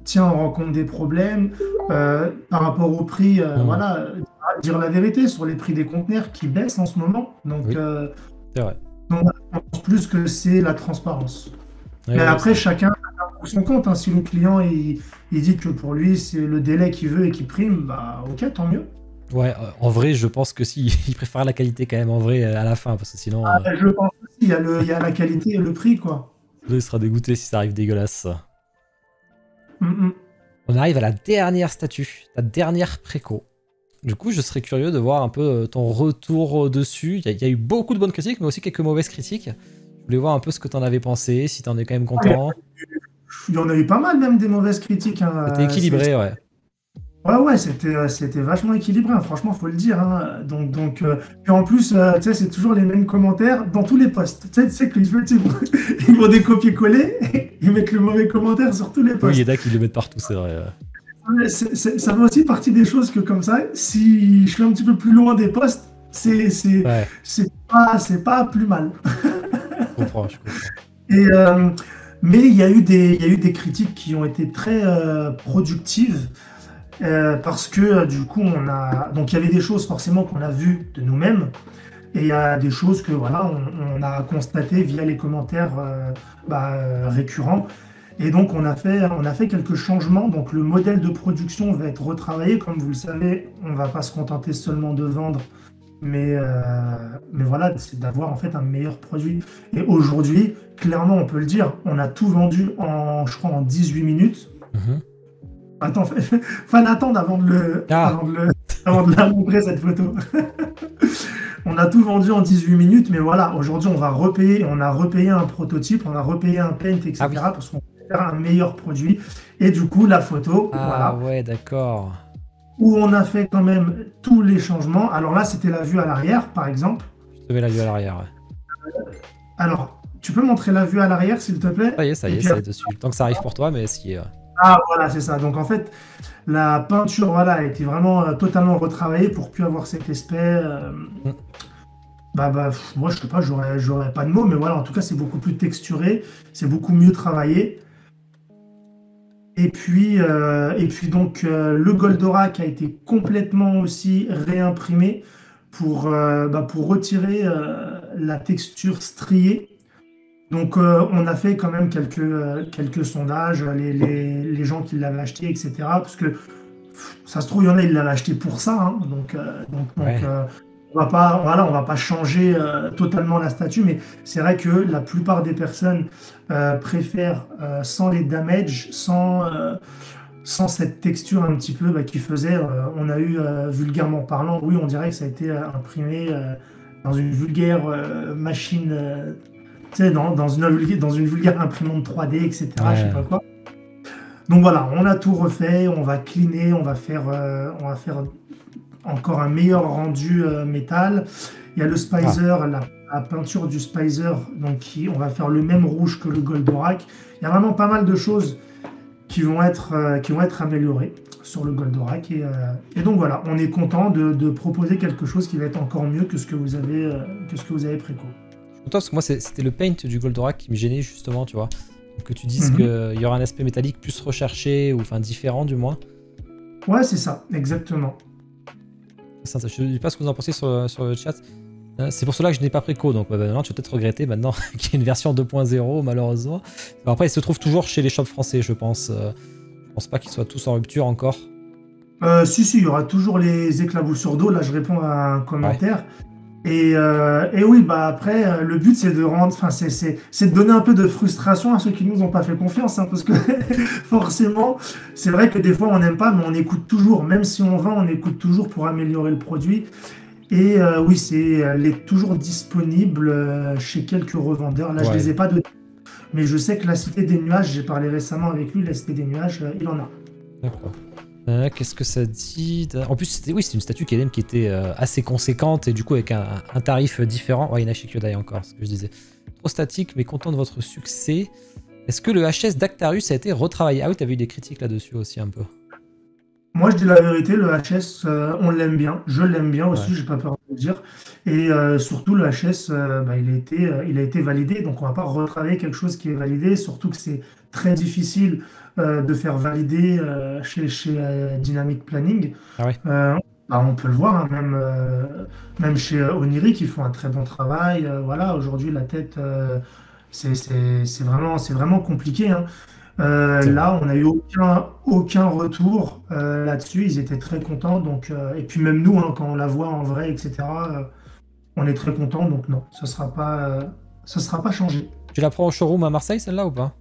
Tiens, on rencontre des problèmes. Par rapport au prix, voilà, dire la vérité sur les prix des conteneurs qui baissent en ce moment. Donc, Oui. C'est vrai. je pense plus que c'est la transparence. Ouais, Mais ouais, après, chacun pour son compte. Hein. Si le client il dit que pour lui, c'est le délai qu'il veut et qu'il prime, bah ok, tant mieux. ouais, en vrai, je pense que si, il préfère la qualité quand même, en vrai, à la fin, parce que sinon, Je pense aussi, il y a la qualité et le prix, quoi. il sera dégoûté si ça arrive dégueulasse. Mm, mm. On arrive à la dernière statue, la dernière préco. Du coup, je serais curieux de voir un peu ton retour dessus. Il y a eu beaucoup de bonnes critiques, mais aussi quelques mauvaises critiques. Je voulais voir un peu ce que t'en avais pensé, si t'en es quand même content. Il y en a eu pas mal, même des mauvaises critiques. Hein. C'était équilibré, ouais. Ouais, c'était vachement équilibré, hein, franchement, faut le dire. Hein. Et en plus, tu sais, c'est toujours les mêmes commentaires dans tous les posts. Tu sais qu'ils ils vont des copier-coller, ils mettent le mauvais commentaire sur tous les posts. Oui, il y en a qui le mettent partout, c'est vrai. Ça fait aussi partie des choses que, comme ça, si je suis un petit peu plus loin des posts, c'est pas plus mal. Je comprends. Et, mais il y a eu des critiques qui ont été très productives. Parce que du coup, donc il y avait des choses forcément qu'on a vues de nous-mêmes, et il y a des choses que voilà, on a constatées via les commentaires récurrents. Et donc on a fait quelques changements. Donc le modèle de production va être retravaillé. Comme vous le savez, on ne va pas se contenter seulement de vendre, mais voilà, c'est d'avoir en fait un meilleur produit. Et aujourd'hui, clairement, on peut le dire, on a tout vendu je crois, en 18 minutes. Attends, fan attendre avant de la montrer cette photo. On a tout vendu en 18 minutes, mais voilà, aujourd'hui on a repayé un prototype, on a repayé un paint, etc. Parce qu'on veut faire un meilleur produit. Et du coup, la photo, voilà. Ouais, d'accord. Où on a fait quand même tous les changements. Alors là, c'était la vue à l'arrière, par exemple. Je te mets la vue à l'arrière, ouais. Alors, tu peux montrer la vue à l'arrière, s'il te plaît? Ça y est, c'est dessus. Tant que ça arrive pour toi, mais ce qui est... Ah voilà, c'est ça. Donc en fait, la peinture voilà, a été vraiment totalement retravaillée pour plus avoir cet aspect. Moi je sais pas, j'aurais pas de mots, mais voilà, en tout cas c'est beaucoup plus texturé, c'est beaucoup mieux travaillé. Et puis donc le Goldorak a été complètement aussi réimprimé pour retirer la texture striée. Donc on a fait quand même quelques sondages, les gens qui l'avaient acheté, etc. Parce que ça se trouve, il y en a, ils l'avaient acheté pour ça. Hein. On va pas changer totalement la statue, mais c'est vrai que la plupart des personnes préfèrent sans les damages, sans cette texture un petit peu qui faisait, on a eu vulgairement parlant, oui, on dirait que ça a été imprimé dans une vulgaire machine. Tu sais, dans une vulgaire imprimante 3D, etc. Ouais. Je sais pas quoi. Donc voilà, on a tout refait, on va cleaner, on va faire encore un meilleur rendu métal. Il y a le Spicer, la peinture du Spicer, donc on va faire le même rouge que le Goldorak. Il y a vraiment pas mal de choses qui vont être améliorées sur le Goldorak. Et donc voilà, on est content de proposer quelque chose qui va être encore mieux que ce que vous avez préco. Parce que moi c'était le paint du Goldorak qui me gênait justement, tu vois. Donc, que tu dises qu'il y aura un aspect métallique plus recherché, ou enfin différent du moins. Ouais, c'est ça, exactement. Je ne sais pas ce que vous en pensez sur le chat. C'est pour cela que je n'ai pas préco, donc maintenant tu vas peut-être regretter maintenant qu'il y ait une version 2.0 malheureusement. Alors, après il se trouve toujours chez les shops français je pense. Je pense pas qu'ils soient tous en rupture encore. Si, il y aura toujours les éclaboussures d'eau, là je réponds à un commentaire. Ouais. Et oui, après, le but c'est de donner un peu de frustration à ceux qui nous ont pas fait confiance, hein, parce que forcément, c'est vrai que des fois on n'aime pas, mais on écoute toujours, même si on vend, on écoute toujours pour améliorer le produit. Et oui, elle est toujours disponible chez quelques revendeurs. Là, je les ai pas donnés, mais je sais que la Cité des Nuages, j'ai parlé récemment avec lui, la Cité des Nuages, il en a. D'accord. Qu'est-ce que ça dit? En plus, c'était une statue qui était assez conséquente et du coup avec un tarif différent. Ouais, il y en a chez Kyodai encore, ce que je disais. Trop statique, mais content de votre succès. Est-ce que le HS d'Actarus a été retravaillé? Ah oui, t'avais eu des critiques là-dessus aussi un peu. Moi, je dis la vérité, le HS, on l'aime bien. Je l'aime bien aussi, j'ai pas peur de le dire. Et surtout, le HS, il a été validé, donc on va pas retravailler quelque chose qui est validé, surtout que c'est très difficile de faire valider chez Dynamic Planning. Ah ouais. On peut le voir, hein, même chez Oniric, ils font un très bon travail. Voilà, aujourd'hui, la tête, c'est vraiment compliqué. Hein. Là, on n'a eu aucun retour là-dessus. Ils étaient très contents. Donc, et puis même nous, hein, quand on la voit en vrai, etc., on est très contents. Donc non, ça sera pas changé. Tu la prends au showroom à Marseille, celle-là, ou pas?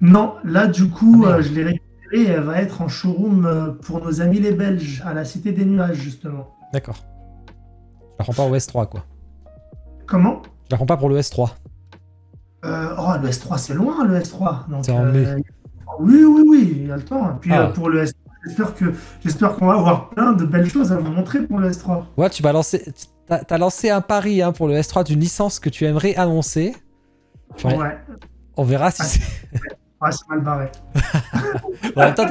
Non, là, du coup, je l'ai récupérée série, elle va être en showroom pour nos amis les Belges, à la Cité des Nuages, justement. D'accord. Je la prends pas au S3, quoi. Comment? Je la prends pas pour le S3. Oh, le S3, c'est loin, le S3. Donc, C'est en mai. oui, oui, oui, il y a le temps. Et puis, Ah. pour le S3, j'espère qu'on va avoir plein de belles choses à vous montrer pour le S3. Ouais, tu m'as lancé... T'as lancé un pari hein, pour le S3 d'une licence que tu aimerais annoncer. Ouais. On verra si c'est... Ouais, c'est mal barré. En même temps,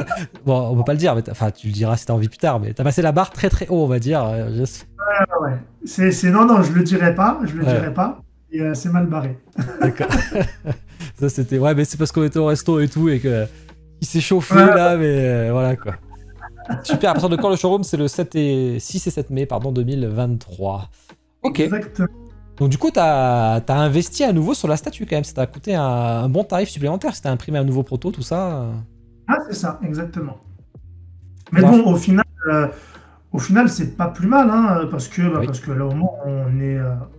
bon, on peut pas le dire, mais enfin, tu le diras si t'as envie plus tard, mais t'as passé la barre très très haut, on va dire. Ouais. Non, je le dirai pas. Je le dirai pas. Et c'est mal barré. D'accord. Ça, c'était... Ouais, mais c'est parce qu'on était au resto et tout, et que... Il s'est chauffé, là, mais voilà, quoi. Super, à partir de quand le showroom? C'est le 6 et 7 mai, pardon, 2023. Ok. Exactement. Donc du coup, t'as investi à nouveau sur la statue quand même. Ça t'a coûté un bon tarif supplémentaire. Si t'as imprimé un nouveau proto, tout ça. Ah, c'est ça, exactement. Mais bon, au final, c'est pas plus mal, hein, parce que là, au moins,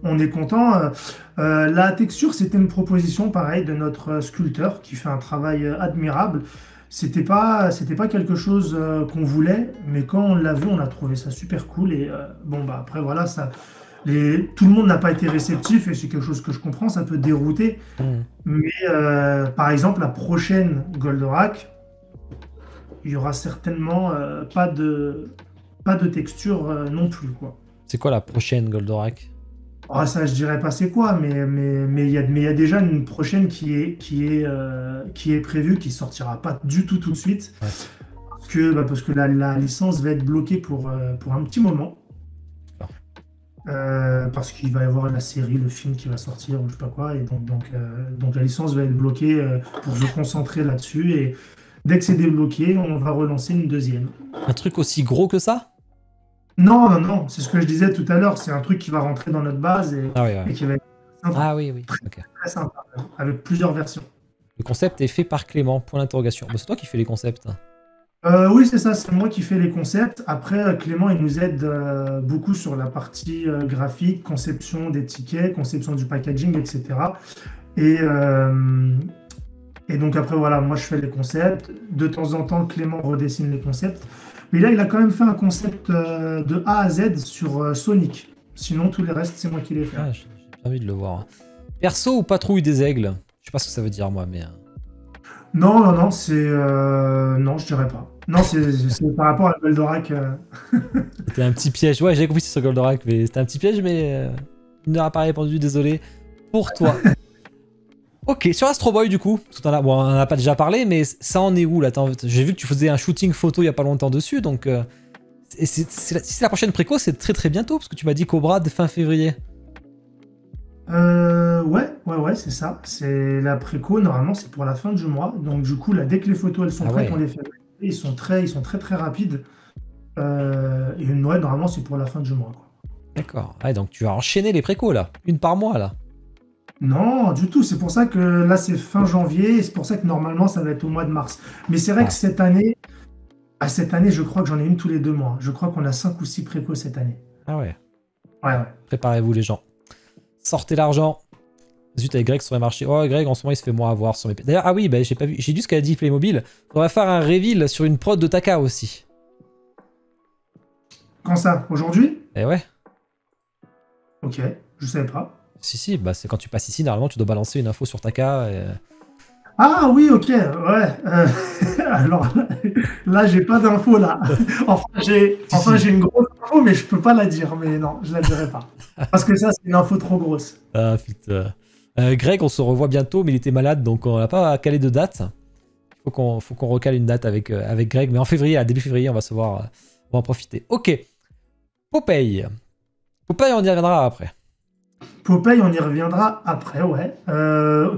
on est content. La texture, c'était une proposition, pareil, de notre sculpteur qui fait un travail admirable. C'était pas quelque chose qu'on voulait, mais quand on l'a vu, on a trouvé ça super cool. Et bon, bah après, voilà, tout le monde n'a pas été réceptif, et c'est quelque chose que je comprends, ça peut dérouter. Mais par exemple, la prochaine Goldorak, il y aura certainement pas de texture non plus, quoi. C'est quoi la prochaine Goldorak? Ah, ça, je dirais pas c'est quoi, mais il y a déjà une prochaine qui est prévue, qui sortira pas du tout de suite, parce que la licence va être bloquée pour un petit moment. Parce qu'il va y avoir la série, le film qui va sortir, ou je sais pas quoi, et donc la licence va être bloquée pour se concentrer là-dessus, et dès que c'est débloqué, on va relancer une deuxième. Un truc aussi gros que ça? Non, c'est ce que je disais tout à l'heure, c'est un truc qui va rentrer dans notre base et qui va être sympa. Ah oui, okay. Très sympa, avec plusieurs versions. Le concept est fait par Clément, point d'interrogation. Bah, c'est toi qui fais les concepts. Oui, c'est ça, c'est moi qui fais les concepts. Après, Clément, il nous aide beaucoup sur la partie graphique, conception des tickets, conception du packaging, etc. Et donc après, voilà, moi je fais les concepts. De temps en temps, Clément redessine les concepts. Mais là, il a quand même fait un concept de A à Z sur Sonic. Sinon, tous les restes, c'est moi qui les fais. Ah, j'ai envie de le voir. Perso ou patrouille des aigles? Je sais pas ce que ça veut dire, moi, mais... Non, c'est... Non, je dirais pas. Non, c'est par rapport à Goldorak. C'était un petit piège. Ouais, j'avais compris sur Goldorak, mais c'était un petit piège, mais... il n'aura pas répondu, désolé. Pour toi. Ok, sur Astro Boy, du coup, on en a pas déjà parlé, mais ça en est où, là? J'ai vu que tu faisais un shooting photo il y a pas longtemps dessus, donc... si c'est la prochaine préco, c'est très très bientôt, parce que tu m'as dit Cobra de fin février. Ouais, c'est ça. C'est la préco, normalement, c'est pour la fin du mois. Donc, du coup, là, dès que les photos, elles sont prêtes, on les fait. Ils sont très rapides. Et ouais, normalement, c'est pour la fin du mois, quoi. D'accord. Ouais, donc tu vas enchaîner les précos, là. Une par mois, là. Non, du tout. C'est pour ça que là, c'est fin janvier. Et c'est pour ça que normalement, ça va être au mois de mars. Mais c'est vrai que cette année, je crois que j'en ai une tous les 2 mois. Je crois qu'on a 5 ou 6 précos cette année. Ah ouais. Ouais. Préparez-vous, les gens. Sortez l'argent. Zut, avec Greg sur les marchés. Oh, Greg, en ce moment, il se fait moins avoir sur mes... D'ailleurs, ah oui, bah, j'ai pas vu. J'ai vu ce qu'a dit Playmobil. On va faire un reveal sur une prod de Taka aussi. Quand ça? Aujourd'hui? Eh ouais. Ok, je savais pas. Si, bah c'est quand tu passes ici, normalement, tu dois balancer une info sur Taka. Et... Ah oui, ok, ouais. Alors là, j'ai pas d'info là. Enfin, j'ai une grosse info, mais je peux pas la dire. Mais non, je la dirai pas. Parce que ça, c'est une info trop grosse. Ah putain. Greg, on se revoit bientôt, mais il était malade, donc on n'a pas calé de date. Faut qu'on recale une date avec Greg, mais en février, à début février, on va se voir, on va en profiter. Ok. Popeye, on y reviendra après. Popeye, on y reviendra après, ouais.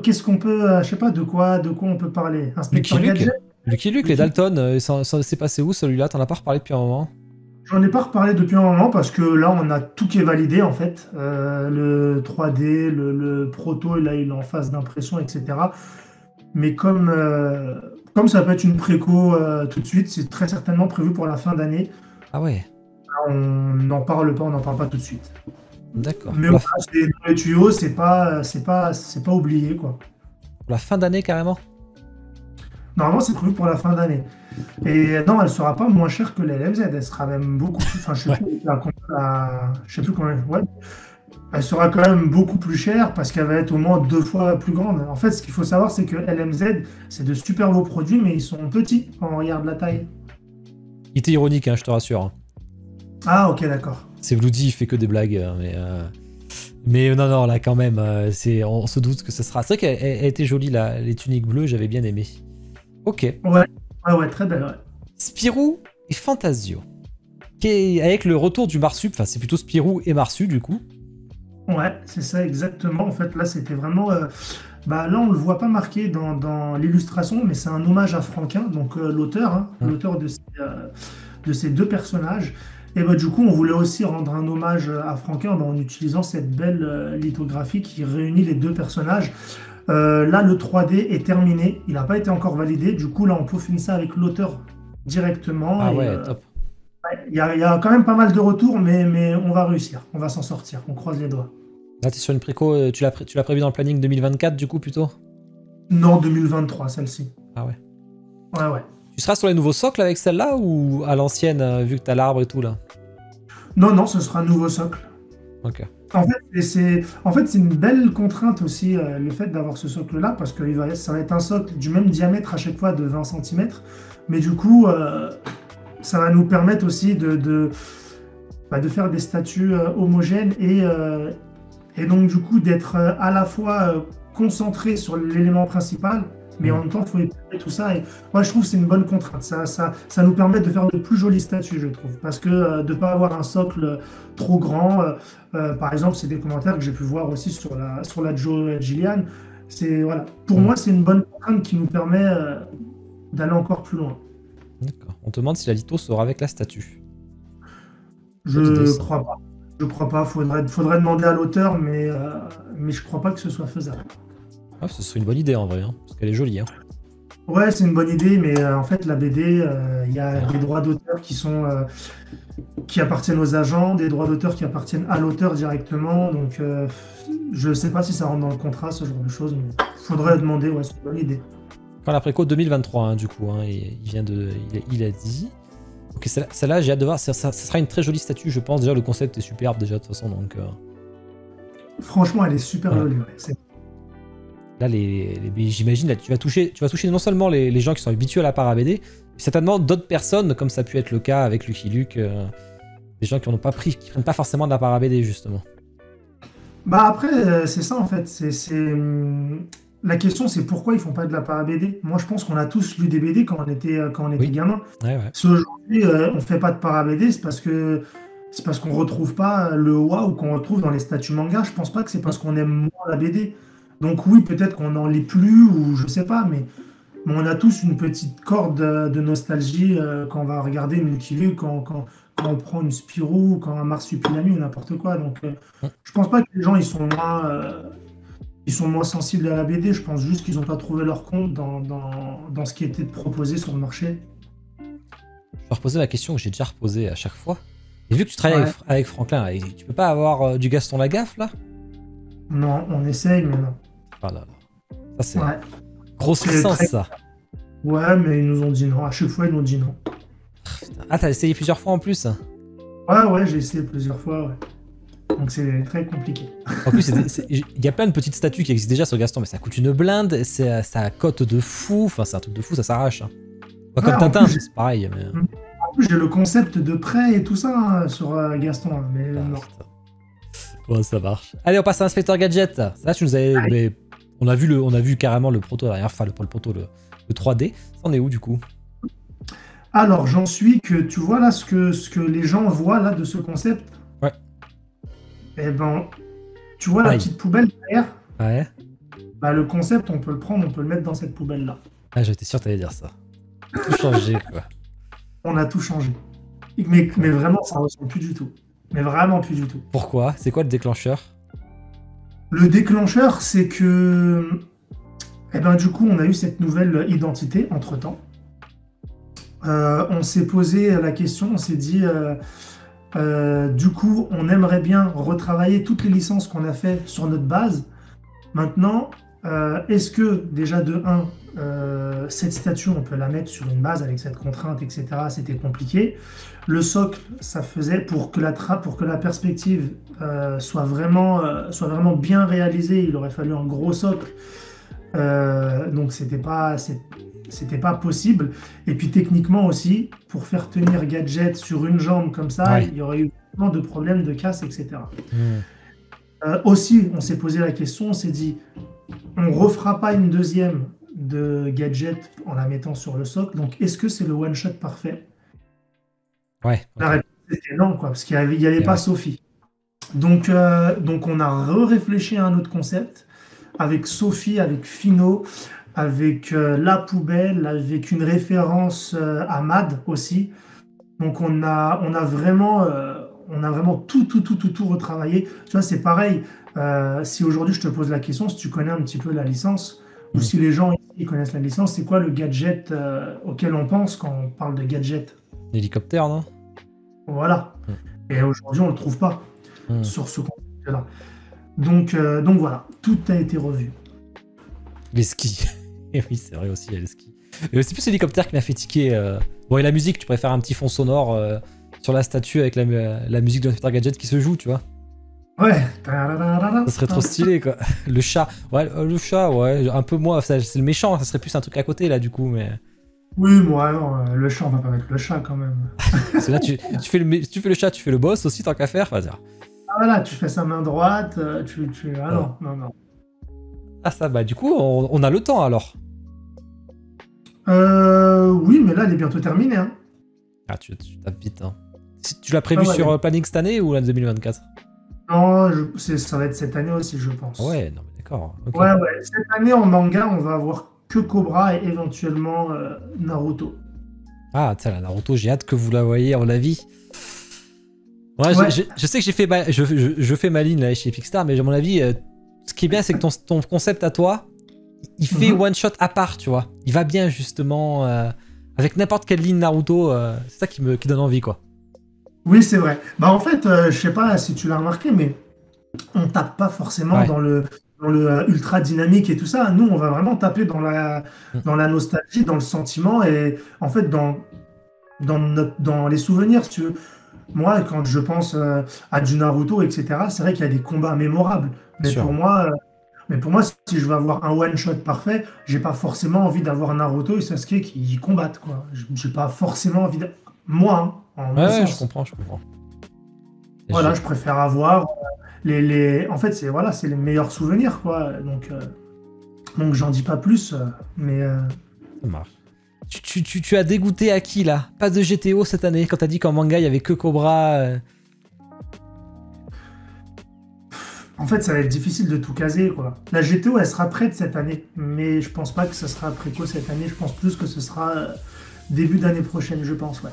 Qu'est-ce qu'on peut, je sais pas, de quoi on peut parler? Inspecteur Gadget? Lucky Luke, les Dalton, ça s'est passé où celui-là? T'en as pas reparlé depuis un moment? J'en ai pas reparlé depuis un moment parce que là, on a tout qui est validé en fait. Le 3D, le proto, là, il est en phase d'impression, etc. Mais comme ça peut être une préco tout de suite, c'est très certainement prévu pour la fin d'année. Ah ouais. On n'en parle pas tout de suite. D'accord. Mais voilà, c'est dans les tuyaux, c'est pas oublié, quoi. Pour la fin d'année, carrément? Normalement, c'est prévu pour la fin d'année. Et non, elle sera pas moins chère que la LMZ. Elle sera même beaucoup plus. Enfin, je sais Ouais. plus, je sais plus combien. Ouais. Elle sera quand même beaucoup plus chère parce qu'elle va être au moins 2 fois plus grande. En fait, ce qu'il faut savoir, c'est que LMZ, c'est de super beaux produits, mais ils sont petits quand on regarde la taille. Il était ironique, hein, je te rassure. Hein. Ah, ok, d'accord. C'est Bloody, il fait que des blagues, mais non, non, là quand même, on se doute que ce sera. C'est vrai qu'elle était jolie, les tuniques bleues, j'avais bien aimé. Ok. Ouais, ouais, très belle, ouais. Spirou et Fantasio. Avec le retour du Marsup, enfin c'est plutôt Spirou et Marsu du coup. Ouais, c'est ça exactement. En fait, là, c'était vraiment. Bah, là, on le voit pas marqué dans l'illustration, mais c'est un hommage à Franquin, donc l'auteur, hein, l'auteur de ces deux personnages. Et bah, du coup, on voulait aussi rendre un hommage à Franquin en utilisant cette belle lithographie qui réunit les deux personnages. Là, le 3D est terminé, il n'a pas été encore validé. Du coup, là, on peaufine ça avec l'auteur directement. Ah Et, ouais, top. il y a quand même pas mal de retours, mais on va réussir, on va s'en sortir, on croise les doigts. Là, t'es sur une préco, tu l'as prévu dans le planning 2024 du coup plutôt? Non, 2023, celle-ci. Ah ouais. Ouais, ouais. Tu seras sur les nouveaux socles avec celle-là ou à l'ancienne, vu que t'as l'arbre et tout là? Non, non, ce sera un nouveau socle. Ok. En fait, c'est une belle contrainte aussi, le fait d'avoir ce socle-là, parce que ça va être un socle du même diamètre à chaque fois de 20 cm. Mais du coup, ça va nous permettre aussi de faire des statues homogènes et donc du coup d'être à la fois concentré sur l'élément principal, mais en même temps, il faut équilibrer tout ça. Et moi, je trouve que c'est une bonne contrainte. Ça nous permet de faire de plus jolies statues, je trouve. Parce que de ne pas avoir un socle trop grand, par exemple, c'est des commentaires que j'ai pu voir aussi sur la Joe Gillian. Voilà. Pour moi, c'est une bonne contrainte qui nous permet d'aller encore plus loin. D'accord. On te demande si la litho sera avec la statue. Je crois pas. Je crois pas. Faudrait demander à l'auteur, mais je crois pas que ce soit faisable. Ah, ce serait une bonne idée en vrai, hein, parce qu'elle est jolie. Hein. Ouais, c'est une bonne idée, mais en fait, la BD, il y a des droits d'auteur qui appartiennent aux agents, des droits d'auteur qui appartiennent à l'auteur directement. Donc, je sais pas si ça rentre dans le contrat, ce genre de choses, mais faudrait demander. Ouais, c'est une bonne idée. Enfin, la préco 2023, hein, du coup, hein, il a dit. Ok, celle-là, j'ai hâte de voir. Ça sera une très jolie statue, je pense. Déjà, le concept est superbe déjà de toute façon, donc. Franchement, elle est super jolie. Ouais. Là, j'imagine, là, tu vas toucher non seulement les gens qui sont habitués à la para-BD, mais certainement d'autres personnes, comme ça a pu être le cas avec Lucky Luke, des gens qui prennent pas forcément de la para-BD, justement. Bah après, c'est ça en fait. La question, c'est pourquoi ils font pas de la para-BD. Moi, je pense qu'on a tous lu des BD quand on était gamin. Ouais, ouais. Si aujourd'hui, on fait pas de para-BD, c'est parce qu'on retrouve pas le waouh qu'on retrouve dans les statuts manga. Je pense pas que c'est parce qu'on aime moins la BD. Donc oui, peut-être qu'on n'en lit plus ou je sais pas, mais on a tous une petite corde de nostalgie quand on va regarder une Lucky Luke, quand on prend une Spirou, quand un Marsupilami ou n'importe quoi. Donc je pense pas que les gens ils sont moins sensibles à la BD. Je pense juste qu'ils n'ont pas trouvé leur compte dans ce qui était proposé sur le marché. Je vais reposer la question que j'ai déjà reposée à chaque fois. Et vu que tu travailles avec Franklin, tu peux pas avoir du Gaston Lagaffe là? Non, on essaye, mais non. Ah là là. Ça c'est grosse licence ça. Ouais, mais ils nous ont dit non. À chaque fois, ils nous ont dit non. Ah, t'as essayé plusieurs fois en plus? Ouais, j'ai essayé plusieurs fois, ouais. Donc c'est très compliqué. En plus, il y a plein de petites statues qui existent déjà sur Gaston, mais ça coûte une blinde, ça cote de fou, enfin c'est un truc de fou, ça s'arrache. Hein. Pas comme Tintin, c'est pareil. Mais... En plus, j'ai le concept de prêt et tout ça hein, sur Gaston, hein, mais non. Ouais, ça marche. Allez, on passe à Inspecteur Gadget. Ça, tu nous avais... On a vu carrément le proto derrière, enfin le proto, le 3D. Ça en est où du coup? Alors, j'en suis que tu vois là ce que les gens voient là de ce concept. Ouais. Eh ben, tu vois la petite poubelle derrière? Ouais. Bah, le concept, on peut le prendre, on peut le mettre dans cette poubelle là. Ah, j'étais sûr que t'allais dire ça. Tout changé, quoi. On a tout changé. Mais vraiment, ça ne ressemble plus du tout. Mais vraiment plus du tout. Pourquoi? C'est quoi le déclencheur? Le déclencheur, c'est que... Eh ben, du coup, on a eu cette nouvelle identité entre-temps. On s'est posé la question, on s'est dit... du coup, on aimerait bien retravailler toutes les licences qu'on a fait sur notre base. Maintenant, Est-ce que déjà de 1, cette statue, on peut la mettre sur une base avec cette contrainte, etc. C'était compliqué. Le socle, ça faisait pour que pour que la perspective soit vraiment bien réalisée, il aurait fallu un gros socle. Donc c'était pas possible. Et puis techniquement aussi, pour faire tenir Gadget sur une jambe comme ça, Ouais. il y aurait eu vraiment de problèmes de casse, etc. Hmm. Aussi, on s'est posé la question, on s'est dit, on refera pas une deuxième de Gadget en la mettant sur le socle. Donc, est-ce que c'est le one-shot parfait? Ouais, La ok. réponse était non, quoi, parce qu'il n'y avait Et pas ouais. Sophie. Donc on a réfléchi à un autre concept avec Sophie, avec Fino, avec la poubelle, avec une référence à Mad aussi. Donc on a vraiment tout retravaillé. Tu vois, c'est pareil. Si aujourd'hui je te pose la question, si tu connais un petit peu la licence, ou Hmm. si les gens ici connaissent la licence, c'est quoi le gadget auquel on pense quand on parle de gadget? L'hélicoptère, non? Voilà. Hmm. Et aujourd'hui, on ne le trouve pas Hmm. sur ce concept-là. Donc voilà, tout a été revu. Les skis. Et oui, c'est vrai aussi, il y a les skis. Mais c'est plus l'hélicoptère qui m'a fait tiquer. Bon, et la musique, tu préfères un petit fond sonore sur la statue avec la musique de l'inspecteur Gadget qui se joue, tu vois? Ouais. Ça serait trop stylé, quoi. Le chat. Ouais, le chat, ouais. Un peu moins. C'est le méchant, ça serait plus un truc à côté, là, du coup. Mais Oui, moi, non, le chat, on va pas mettre le chat quand même. parce que là, tu fais si tu fais le chat, tu fais le boss aussi, tant qu'à faire. Enfin, dire. Ah voilà, tu fais sa main droite, Ah Ouais. non, non, non. Ah, ça, bah, du coup, on a le temps, alors. Oui, mais là, elle est bientôt terminée, hein. Ah, tu tapes vite, hein. Tu l'as Ah prévu ouais, sur planning cette année ou l'année 2024? non, ça va être cette année aussi, je pense. Ouais, non, mais d'accord. Ok. Ouais, ouais. Cette année, en manga, on va avoir que Cobra et éventuellement Naruto. Ah, tiens, la Naruto, j'ai hâte que vous la voyez, à mon avis. Ouais, Ouais, je sais que j'ai fait je fais ma ligne là chez Pixar, mais à mon avis, ce qui est bien, c'est que ton concept à toi, il fait mhm. one shot à part, tu vois. Il va bien justement avec n'importe quelle ligne Naruto. C'est ça qui donne envie, quoi. Oui, c'est vrai. Bah, en fait, je sais pas si tu l'as remarqué, mais on tape pas forcément Ouais. dans le ultra dynamique et tout ça. Nous, on va vraiment taper Mm. dans la nostalgie, dans le sentiment et en fait dans les souvenirs, si tu veux. Moi, quand je pense à du Naruto, etc., c'est vrai qu'il y a des combats mémorables. Mais Sûr. pour moi, si je veux avoir un one-shot parfait, j'ai pas forcément envie d'avoir Naruto et Sasuke qui combattent, quoi. J'ai pas forcément envie de... Moi, hein, en Ouais, mon ouais, je sens. comprends, je comprends. Et Voilà, je préfère avoir En fait, c'est les meilleurs souvenirs, quoi. Donc j'en dis pas plus, mais ça marche. Tu as dégoûté à qui là? Pas de GTO cette année quand t'as dit qu'en manga il y avait que Cobra. en fait, ça va être difficile de tout caser, quoi. La GTO, elle sera prête cette année, mais je pense pas que ce sera préco cette année. Je pense plus que ce sera début d'année prochaine, je pense, ouais.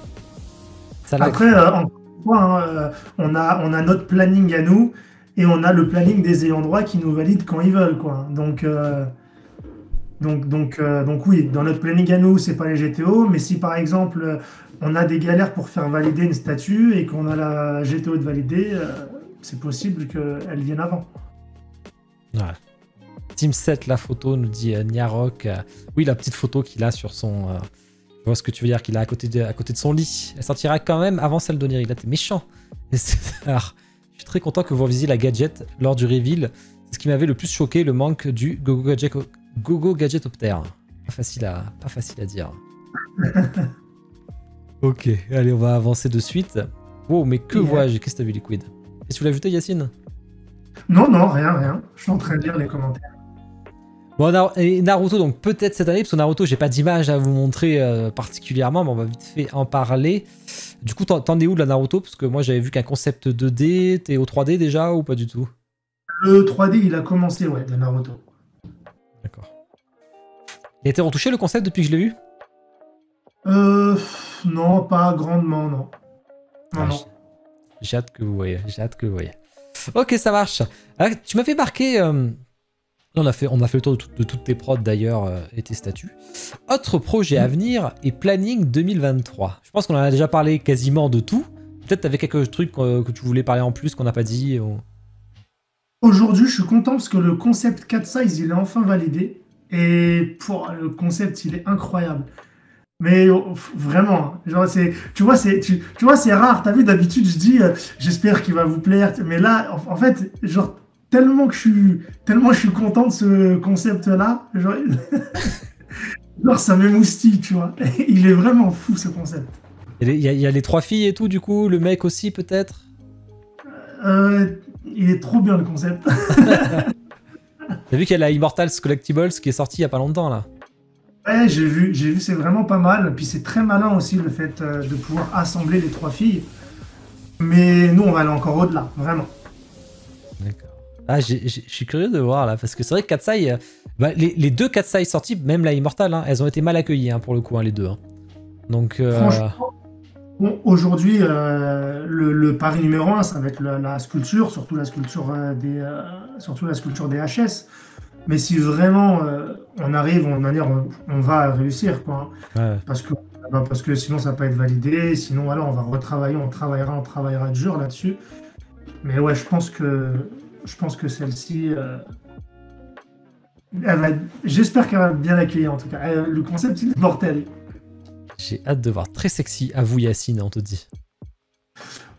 Ça lag. Après, encore une fois, hein, on a notre planning à nous et on a le planning des ayants droit qui nous valident quand ils veulent, quoi. Donc oui, dans notre planning à nous, c'est pas les GTO, mais si par exemple on a des galères pour faire valider une statue et qu'on a la GTO de valider, c'est possible qu'elle vienne avant. Ouais. Team 7, la photo, nous dit Niarok. Oui, la petite photo qu'il a sur son. Je vois ce que tu veux dire, qu'il a à côté de son lit. Elle sortira quand même avant celle d'Oniri. Là, t'es méchant. Alors, je suis très content que vous revisiez la gadget lors du reveal. C'est ce qui m'avait le plus choqué, le manque du Gogo Gadgetopter. Pas facile à dire. Ok, allez, on va avancer de suite. Wow, mais que Yeah. vois-je? Qu'est-ce que t'as vu, Liquid? Est-ce que tu l'as ajouté, Yacine? Non, non, rien, rien. Je suis en train de lire les commentaires. Bon, et Naruto, donc peut-être cette année, parce que Naruto, j'ai pas d'image à vous montrer particulièrement, mais on va vite fait en parler. Du coup, t'en es où de la Naruto? Parce que moi, j'avais vu qu'un concept 2D, t'es au 3D déjà ou pas du tout? Le 3D, il a commencé, ouais, de Naruto. D'accord. Il a été retouché le concept depuis que je l'ai vu? Non, pas grandement, non. Non, Ah, non. j'ai hâte que vous voyez, j'ai hâte que vous voyez. Ok, ça marche. Ah, tu m'avais marqué... on a fait le tour de toutes tes prods d'ailleurs et tes statuts. Autre projet à venir et planning 2023. Je pense qu'on en a déjà parlé quasiment de tout. Peut-être t'avais quelques trucs que tu voulais parler en plus qu'on n'a pas dit. Aujourd'hui, je suis content parce que le concept 4 size, il est enfin validé. Et pour le concept, il est incroyable. Mais vraiment, genre tu vois, c'est rare. T'as vu, d'habitude, je dis, j'espère qu'il va vous plaire. Mais là, en fait, genre, tellement je suis content de ce concept-là, genre, ça m'émoustille, tu vois. Il est vraiment fou, ce concept. Il y a les 3 filles et tout, du coup, le mec aussi, peut-être. Il est trop bien, le concept. T'as vu qu'il y a la Immortals Collectibles qui est sortie il y a pas longtemps, là. Ouais, j'ai vu, c'est vraiment pas mal. Puis c'est très malin aussi le fait de pouvoir assembler les 3 filles. Mais nous, on va aller encore au-delà, vraiment. D'accord. Ah, je suis curieux de voir, là, parce que c'est vrai que Katsai... bah, les 2 Katsai sortis, même la Immortal, hein, elles ont été mal accueillies, hein, pour le coup, hein, les 2. Hein. Donc... Franchement, bon, aujourd'hui, le pari numéro un, ça va être la sculpture, surtout la sculpture des HS. Mais si vraiment on arrive, on va réussir, quoi. ouais. Parce que sinon, ça va pas être validé. Sinon, voilà, on va retravailler, on travaillera dur là-dessus. Mais ouais, je pense que celle-ci, j'espère qu'elle va bien l'accueillir en tout cas. Le concept, il est mortel. J'ai hâte de voir. Très sexy. À vous, Yacine, on te dit.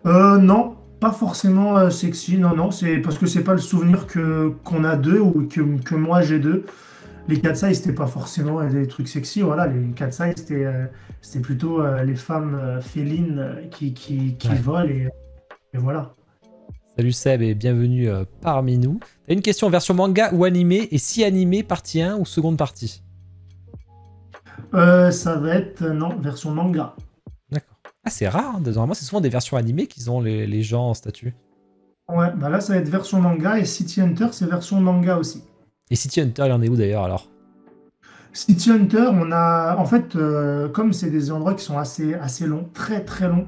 Non, pas forcément sexy. Non, non, c'est parce que c'est pas le souvenir qu'on a d'eux ou que moi j'ai d'eux. Les Katsai, c'était pas forcément des trucs sexy. Voilà, les Katsai, c'était plutôt les femmes félines qui Ouais. volent et voilà. Salut Seb et bienvenue parmi nous. T'as une question, version manga ou animé? Et si animé, partie 1 ou seconde partie? Ça va être, non, version manga. D'accord. Ah, c'est rare, hein. Normalement, c'est souvent des versions animées qu'ils ont les gens en statut. Ouais, bah là, ça va être version manga et City Hunter, c'est version manga aussi. Et City Hunter, il en est où d'ailleurs alors? City Hunter, on a, en fait, comme c'est des endroits qui sont assez longs, très très longs,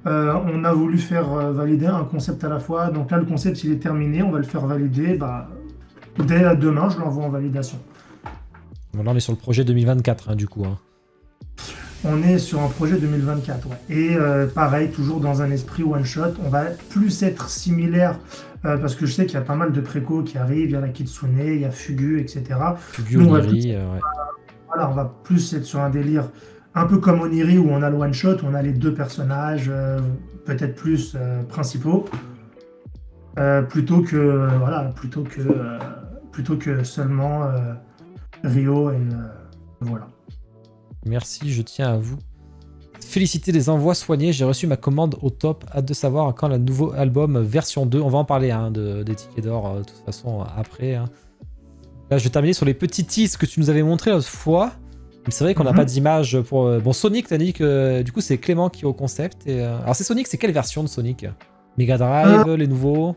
on a voulu faire valider un concept à la fois. Donc là, le concept, il est terminé, on va le faire valider. Bah, dès demain, je l'envoie en validation. Bon, là, on est sur le projet 2024, hein, du coup. Hein. On est sur un projet 2024, ouais. Et pareil, toujours dans un esprit one-shot, on va plus être similaire, parce que je sais qu'il y a pas mal de précos qui arrivent, il y a la Kitsune, il y a Fugu, etc. Fugu, Nous, Oniri, ouais. voilà, on va plus être sur un délire un peu comme Oniri, où on a le one-shot, où on a les 2 personnages, peut-être plus principaux, plutôt que seulement Rio, et voilà. Merci, je tiens à vous féliciter des envois soignés. J'ai reçu ma commande au top. Hâte de savoir quand le nouveau album version 2. On va en parler hein, des tickets d'or de toute façon après. Hein. Là, je vais terminer sur les petits teas que tu nous avais montrés l'autre fois. Mais c'est vrai qu'on n'a pas d'image pour... Bon, Sonic, t'as dit que du coup c'est Clément qui est au concept. Et, alors c'est Sonic, c'est quelle version de Sonic? Mega Drive, les nouveaux?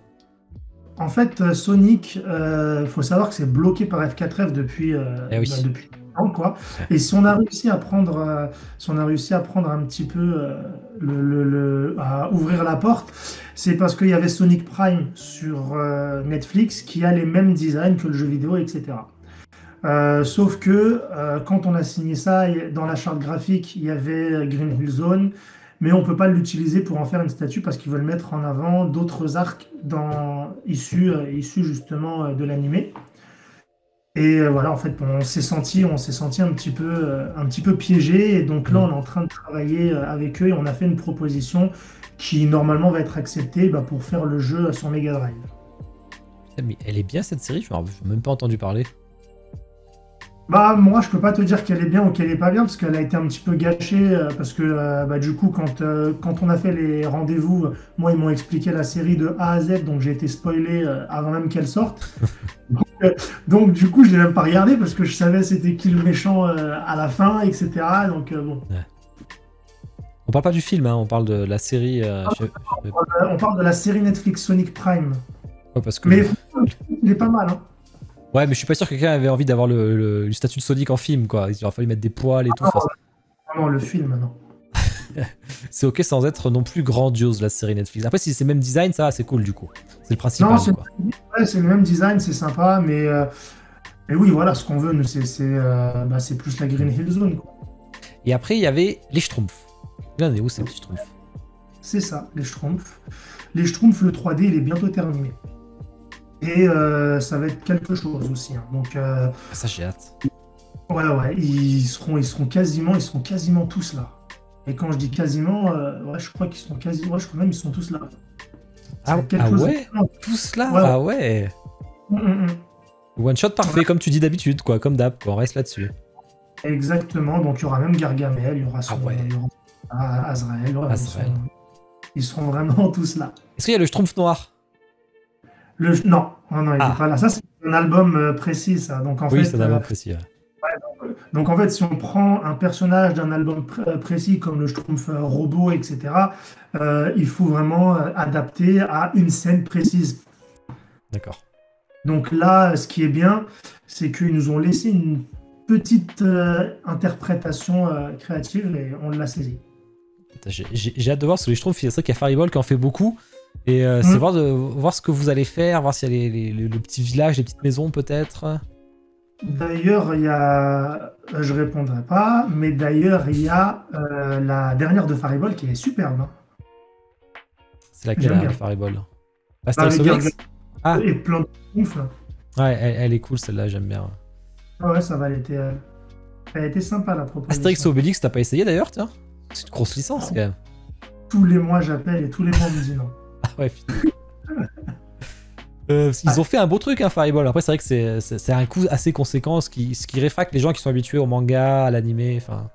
En fait, Sonic, faut savoir que c'est bloqué par F4F depuis, Eh oui. depuis longtemps, quoi. Et si on a réussi à prendre, un petit peu à ouvrir la porte, c'est parce qu'il y avait Sonic Prime sur Netflix qui a les mêmes designs que le jeu vidéo, etc. Sauf que quand on a signé ça, dans la charte graphique, il y avait Green Hill Zone, mais on ne peut pas l'utiliser pour en faire une statue parce qu'ils veulent mettre en avant d'autres arcs issus justement de l'animé. Et voilà, en fait, on s'est senti un petit peu piégé. Et donc là, on est en train de travailler avec eux et on a fait une proposition qui normalement va être acceptée pour faire le jeu sur Mega Drive. Mais elle est bien cette série, je n'ai même pas entendu parler. Bah moi je peux pas te dire qu'elle est bien ou qu'elle est pas bien parce qu'elle a été un petit peu gâchée parce que du coup quand on a fait les rendez-vous, moi ils m'ont expliqué la série de A à Z donc j'ai été spoilé avant même qu'elle sorte. Donc du coup je l'ai même pas regardé parce que je savais c'était qui le méchant à la fin etc. Donc bon. Ouais. On parle pas du film, hein, on parle de la série. On parle de la série Netflix Sonic Prime. Ouais, parce que Mais il est pas mal hein. Ouais, mais je suis pas sûr que quelqu'un avait envie d'avoir le statut de Sonic en film, quoi. Il aurait fallu mettre des poils et tout. Non, le film, non. C'est ok sans être non plus grandiose, la série Netflix. Après, si c'est le même design, ça, c'est cool, du coup. C'est le principal, Non, quoi. ouais, c'est le même design, c'est sympa, mais oui, voilà, ce qu'on veut, nous, c'est plus la Green Hill Zone, quoi. Et après, il y avait les Schtroumpfs. Là, on est où, ces petits Schtroumpfs? C'est ça, les Schtroumpfs. Les Schtroumpfs, le 3D, il est bientôt terminé. Et ça va être quelque chose aussi, hein. Donc, Ça, j'ai hâte. ouais, ils seront quasiment tous là. Et quand je dis quasiment, ouais, je crois qu'ils sont ouais, je crois même qu'ils sont tous là. Ça va Ah, être quelque ah chose. ouais? Tous là? Ouais, ouais. Ah ouais. Mm, mm, mm. One shot parfait, comme tu dis d'habitude, quoi. Comme d'hab, quoi. On reste là-dessus. Exactement. Donc il y aura même Gargamel, il y aura Ah ouais. Azrael. Ouais, Azrael. ils seront vraiment tous là. Est-ce qu'il y a le Schtroumpf noir? Non, non, il n'est Ah, pas là. Ça, c'est un album précis, ça. Donc oui, c'est un album précis. Ouais. donc en fait, si on prend un personnage d'un album précis comme le Schtroumpf robot, etc., il faut vraiment adapter à une scène précise. D'accord. Donc là, ce qui est bien, c'est qu'ils nous ont laissé une petite interprétation créative et on l'a saisi. J'ai hâte de voir, parce que les Schtroumpfs, c'est vrai qu'il y a Faribol qui en fait beaucoup. Et c'est voir ce que vous allez faire, voir s'il y a le petit village, les petites maisons peut-être. D'ailleurs, il y a, je répondrai pas, mais d'ailleurs, il y a la dernière de Faribol qui est superbe, hein. C'est laquelle, J'aime bien. le Faribol? Avec Astérix Obélix? Gargamel Ah, et plein de ouf. ouais, elle est cool celle-là, j'aime bien. Ah ouais, ça va, elle a été sympa la Astérix proposition. Obélix, t'as pas essayé d'ailleurs, tiens? C'est une grosse licence quand même. Tous les mois, j'appelle et tous les mois, on me dit non. Ah ouais, putain. Ils ont fait un beau truc, hein, Faribol. Après, c'est vrai que c'est un coût assez conséquent, ce qui réfracte les gens qui sont habitués au manga, à l'animé, enfin.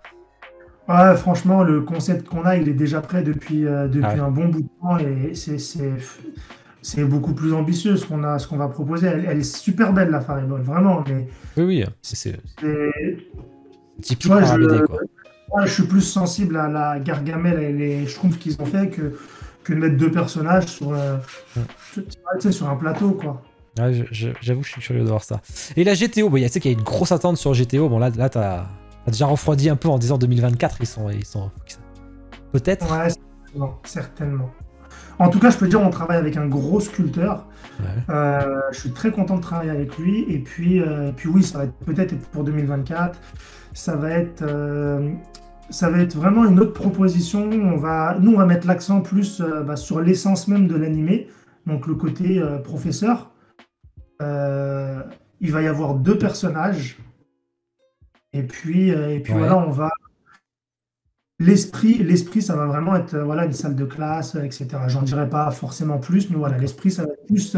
Ouais, franchement, le concept qu'on a, il est déjà prêt depuis Ah ouais. un bon bout de temps et c'est beaucoup plus ambitieux ce qu'on va proposer. Elle est super belle, la Faribol, vraiment. Mais Oui, oui, c'est c'est- tu typique vois, pour un BD, quoi. moi, je suis plus sensible à la Gargamel et les Schtroumpfs qu'ils ont fait que de mettre deux personnages Mm. tu sais, sur un plateau, quoi. Ouais, j'avoue, je suis curieux de voir ça. Et la GTO, bon, tu sais qu'il y a une grosse attente sur GTO. Bon, là t'as déjà refroidi un peu en disant 2024, ils sont... Peut-être. Ouais, certainement. En tout cas, je peux dire, on travaille avec un gros sculpteur. Ouais. Je suis très content de travailler avec lui. Et puis oui, ça va être peut-être pour 2024. Ça va être, vraiment une autre proposition. Nous, on va mettre l'accent plus sur l'essence même de l'animé, donc le côté professeur. Euh, il va y avoir deux personnages. Et puis Ouais. voilà, L'esprit, ça va vraiment être voilà, une salle de classe, etc. J'en dirai pas forcément plus, mais voilà, D'accord. l'esprit, ça va être plus.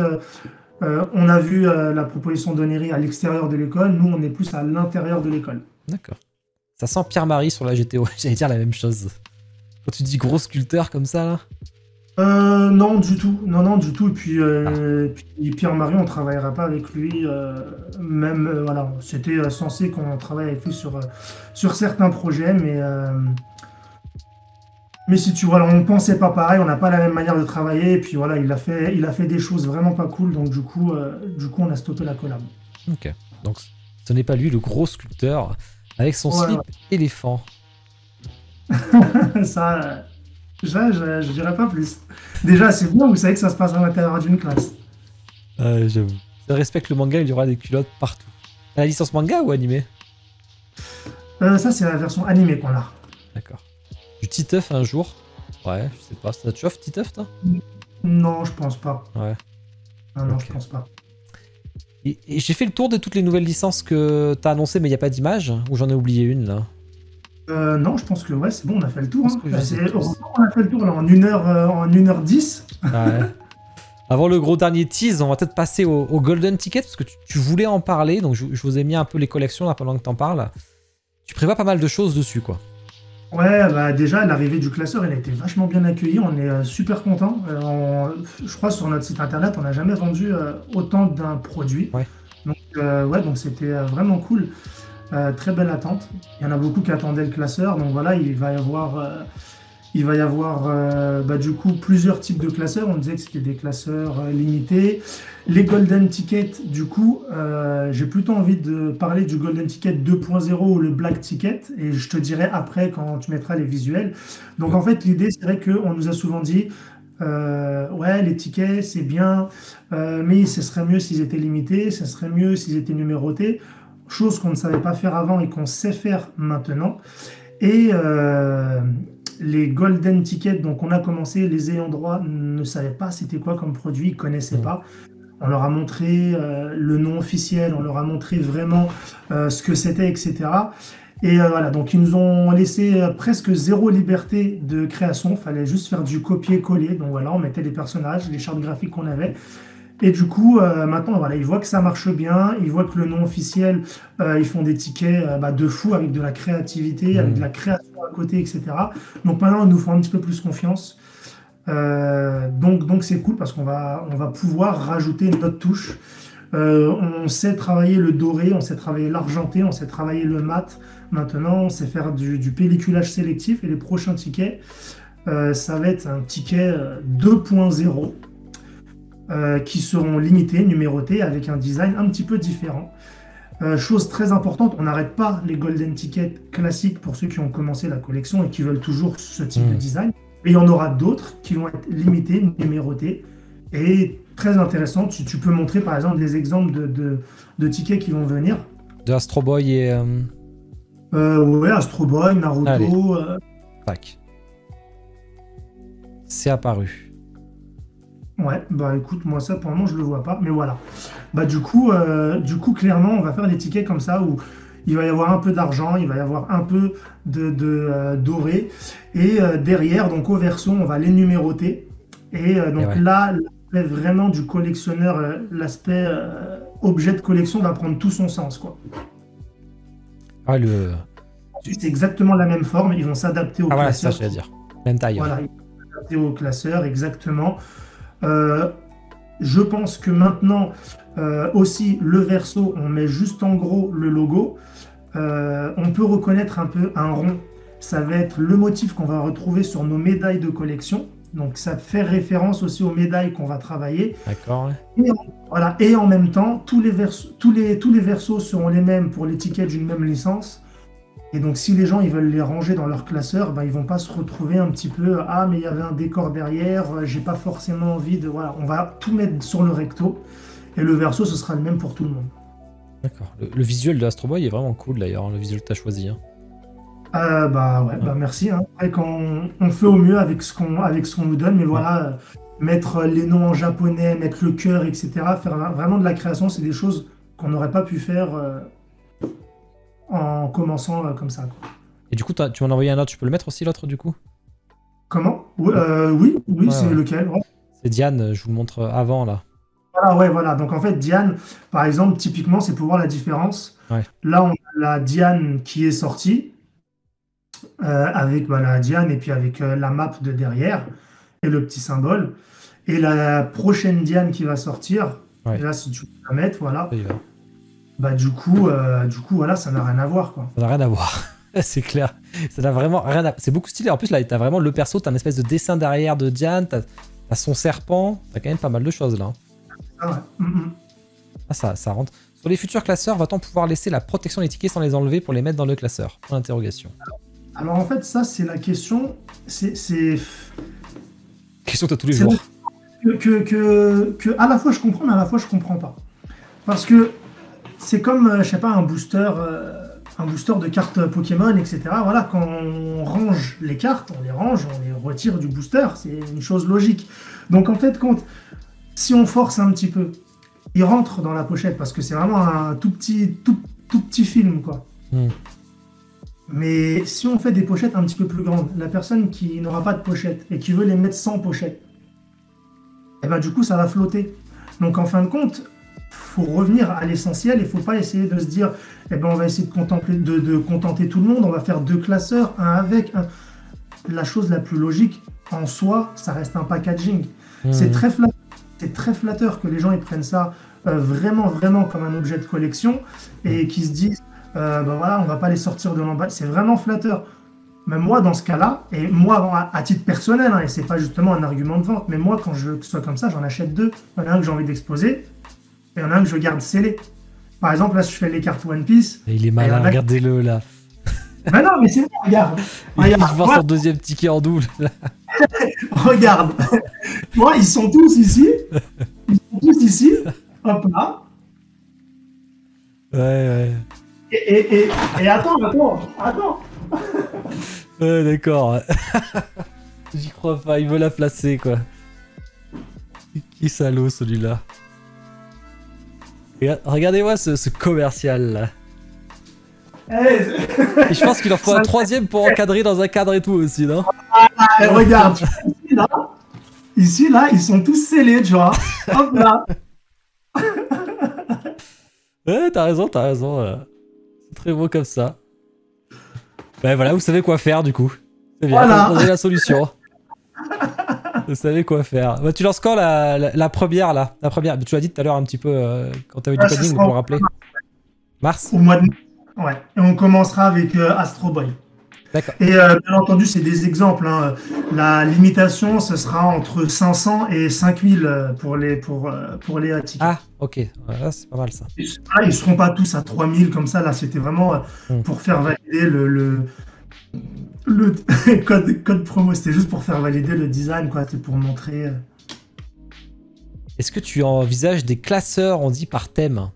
On a vu la proposition d'Onery à l'extérieur de l'école, nous, on est plus à l'intérieur de l'école. D'accord. Ça sent Pierre-Marie sur la GTO. J'allais dire la même chose. Quand tu dis gros sculpteur comme ça, là. Non, du tout. Non, non, du tout. Ah, Puis Pierre-Marie, on travaillera pas avec lui. Même, voilà, c'était censé qu'on travaille avec lui sur certains projets, mais si tu vois, on ne pensait pas pareil, on n'a pas la même manière de travailler, et puis voilà, il a fait des choses vraiment pas cool, donc du coup, on a stoppé la collab. ok. Donc, ce n'est pas lui le gros sculpteur avec son Ouais, slip éléphant. ouais. Je dirais pas plus. Déjà, c'est bien, vous savez que ça se passe à l'intérieur d'une classe. J'avoue. Si on respecte le manga, il y aura des culottes partout. T'as la licence manga ou animé? Ça, c'est la version animée qu'on a. D'accord. Du Titeuf un jour. Ouais, je sais pas. Ça te chauffe, Titeuf, toi? Non, je pense pas. Ouais. Non, non, je Ok. pense pas. Et j'ai fait le tour de toutes les nouvelles licences que t'as annoncées, mais il n'y a pas d'image. Ou j'en ai oublié une, là. Non, je pense que ouais, c'est bon, on a fait le Je tour, pense hein. que je les ai tous. Heureusement qu'on a fait le tour là, en 1h10. Ouais. Avant le gros dernier tease, on va peut-être passer au Golden Ticket, parce que tu voulais en parler, donc je vous ai mis un peu les collections là pendant que t'en parles. Tu prévois pas mal de choses dessus, quoi. Ouais, bah déjà, l'arrivée du classeur, elle a été vachement bien accueillie. On est super content. Je crois sur notre site internet, on n'a jamais vendu autant d'un produit. Ouais. Donc, ouais, donc c'était vraiment cool. Très belle attente. Il y en a beaucoup qui attendaient le classeur. Donc voilà, il va y avoir du coup plusieurs types de classeurs. On disait que c'était des classeurs limités. Les Golden Tickets, du coup, j'ai plutôt envie de parler du Golden Ticket 2.0 ou le Black Ticket. Et je te dirai après quand tu mettras les visuels. Donc Ouais. en fait, l'idée, c'est vrai qu'on nous a souvent dit, ouais, les tickets, c'est bien, mais ce serait mieux s'ils étaient limités, ce serait mieux s'ils étaient numérotés. Chose qu'on ne savait pas faire avant et qu'on sait faire maintenant. Et les golden tickets, donc on a commencé, les ayants droit ne savaient pas c'était quoi comme produit, ils connaissaient Mm. pas. On leur a montré le nom officiel, on leur a montré vraiment ce que c'était, etc. Et voilà, donc ils nous ont laissé presque zéro liberté de création. Il fallait juste faire du copier-coller. Donc voilà, on mettait les personnages, les chartes graphiques qu'on avait. Et du coup, maintenant, voilà, ils voient que ça marche bien, ils voient que le nom officiel, ils font des tickets de fou avec de la créativité, avec de la création à côté, etc. Donc maintenant, ils nous font un petit peu plus confiance. Donc c'est cool parce qu'on va pouvoir rajouter notre touche. On sait travailler le doré, on sait travailler l'argenté, on sait travailler le mat. Maintenant, on sait faire du pelliculage sélectif et les prochains tickets, ça va être un ticket 2.0 qui seront limités, numérotés, avec un design un petit peu différent. Chose très importante, on n'arrête pas les golden tickets classiques pour ceux qui ont commencé la collection et qui veulent toujours ce type de design. Et il y en aura d'autres qui vont être limités, numérotés. Et très intéressant, tu peux montrer par exemple des exemples de tickets qui vont venir. De Astro Boy et... Ouais, Astro Boy, Naruto... Tac. C'est apparu. Ouais, bah écoute, moi ça pour le moment je le vois pas, mais voilà. Bah du coup clairement on va faire des tickets comme ça où il va y avoir un peu d'argent, il va y avoir un peu de doré, et derrière, donc au verso, on va les numéroter. Et donc là, l'aspect vraiment du collectionneur, l'aspect objet de collection va prendre tout son sens, quoi. Ah, c'est exactement la même forme, ils vont s'adapter au classeur. Voilà, c'est ça, je vais dire. Même taille. Voilà, ils vont s'adapter au classeur, exactement. Je pense que maintenant, aussi, le verso, on met juste en gros le logo. On peut reconnaître un peu un rond. Ça va être le motif qu'on va retrouver sur nos médailles de collection. Donc, ça fait référence aussi aux médailles qu'on va travailler. D'accord. Ouais. Voilà. Et en même temps, tous les versos seront les mêmes pour les tickets d'une même licence. Et donc, si les gens ils veulent les ranger dans leur classeur, ben, ils vont pas se retrouver un petit peu « Ah, mais il y avait un décor derrière, j'ai pas forcément envie de... » Voilà, on va tout mettre sur le recto. Et le verso, ce sera le même pour tout le monde. D'accord. Le visuel de Astro Boy est vraiment cool d'ailleurs, le visuel que tu as choisi. Hein. Bah merci. Hein. Après, quand on fait au mieux avec ce qu'on nous donne, mais voilà, mettre les noms en japonais, mettre le cœur, etc., faire vraiment de la création, c'est des choses qu'on n'aurait pas pu faire en commençant comme ça. Quoi. Et du coup, tu m'en as envoyé un autre, tu peux le mettre aussi l'autre du coup? Comment? Oui, c'est lequel? Ouais. C'est Diane, je vous le montre avant là. Voilà. Donc en fait, Diane, par exemple, typiquement, c'est pour voir la différence. Ouais. Là, on a la Diane qui est sortie, avec la Diane et puis avec la map de derrière et le petit symbole. Et la prochaine Diane qui va sortir, là, si tu peux la mettre, voilà. Bah du coup, voilà, ça n'a rien à voir, quoi. Ça n'a rien à voir, c'est clair. Ça n'a vraiment rien à... C'est beaucoup stylé. En plus, là, t'as vraiment le perso, t'as une espèce de dessin derrière de Diane, t'as son serpent, t'as quand même pas mal de choses là. Ah ouais. Ah, ça rentre. Sur les futurs classeurs, va-t-on pouvoir laisser la protection des tickets sans les enlever pour les mettre dans le classeur? Point d'interrogation. Alors en fait, ça, c'est la question. C'est... Question de tous les jours. Que à la fois je comprends, mais à la fois je comprends pas. Parce que c'est comme, je sais pas, un booster de cartes Pokémon, etc. Voilà, quand on range les cartes, on les retire du booster. C'est une chose logique. Donc en fait, si on force un petit peu, il rentre dans la pochette parce que c'est vraiment un tout petit film, quoi. Mais si on fait des pochettes un petit peu plus grandes, la personne qui n'aura pas de pochette et qui veut les mettre sans pochette, et ben du coup ça va flotter. Donc en fin de compte, faut revenir à l'essentiel. Il faut pas essayer de se dire, eh ben on va essayer de contenter tout le monde. On va faire 2 classeurs, un avec un. La chose la plus logique en soi, ça reste un packaging. C'est très flatteur que les gens ils prennent ça vraiment comme un objet de collection et qui se disent voilà, on va pas les sortir de l'emballage. C'est vraiment flatteur. Mais moi, dans ce cas-là, et moi, à titre personnel, et c'est pas justement un argument de vente, mais moi, quand je veux que ce soit comme ça, j'en achète 2. Il y en a un que j'ai envie d'exposer, et il y en a un que je garde scellé. Par exemple, là, je fais les cartes One Piece. Et il est malin, regardez-le là. Ben non, mais c'est bon, regarde. Il va voir son deuxième ticket en double. Regarde. Moi, ils sont tous ici. Hop là. Ouais. Et attends. Ouais, d'accord. J'y crois pas, il veut la placer, quoi. Qui salaud, celui-là. Regardez-moi ce commercial là. Hey, Et je pense qu'il en faut un troisième pour encadrer dans un cadre et tout aussi, non? regarde, ici, là, ils sont tous scellés, tu vois. Hop là. Ouais, t'as raison, t'as raison. C'est très beau comme ça. Ben voilà, vous savez quoi faire du coup. C'est bien, Voilà. vous avez la solution. Vous savez quoi faire. Bah, tu lances quand la première là? La première, tu l'as dit tout à l'heure un petit peu quand t'avais du coding, pour me rappeler. Mars? Au mois de ouais. Et on commencera avec Astro Boy. D'accord. Et bien entendu, c'est des exemples. Hein. La limitation, ce sera entre 500 et 5000 pour les tickets. Ah, ok. Ouais, c'est pas mal ça. Là, ils ne seront pas tous à 3000 comme ça. Là, c'était vraiment pour faire valider le code promo. C'était juste pour faire valider le design, quoi. C'était pour montrer. Est-ce que tu envisages des classeurs, on dit, par thème?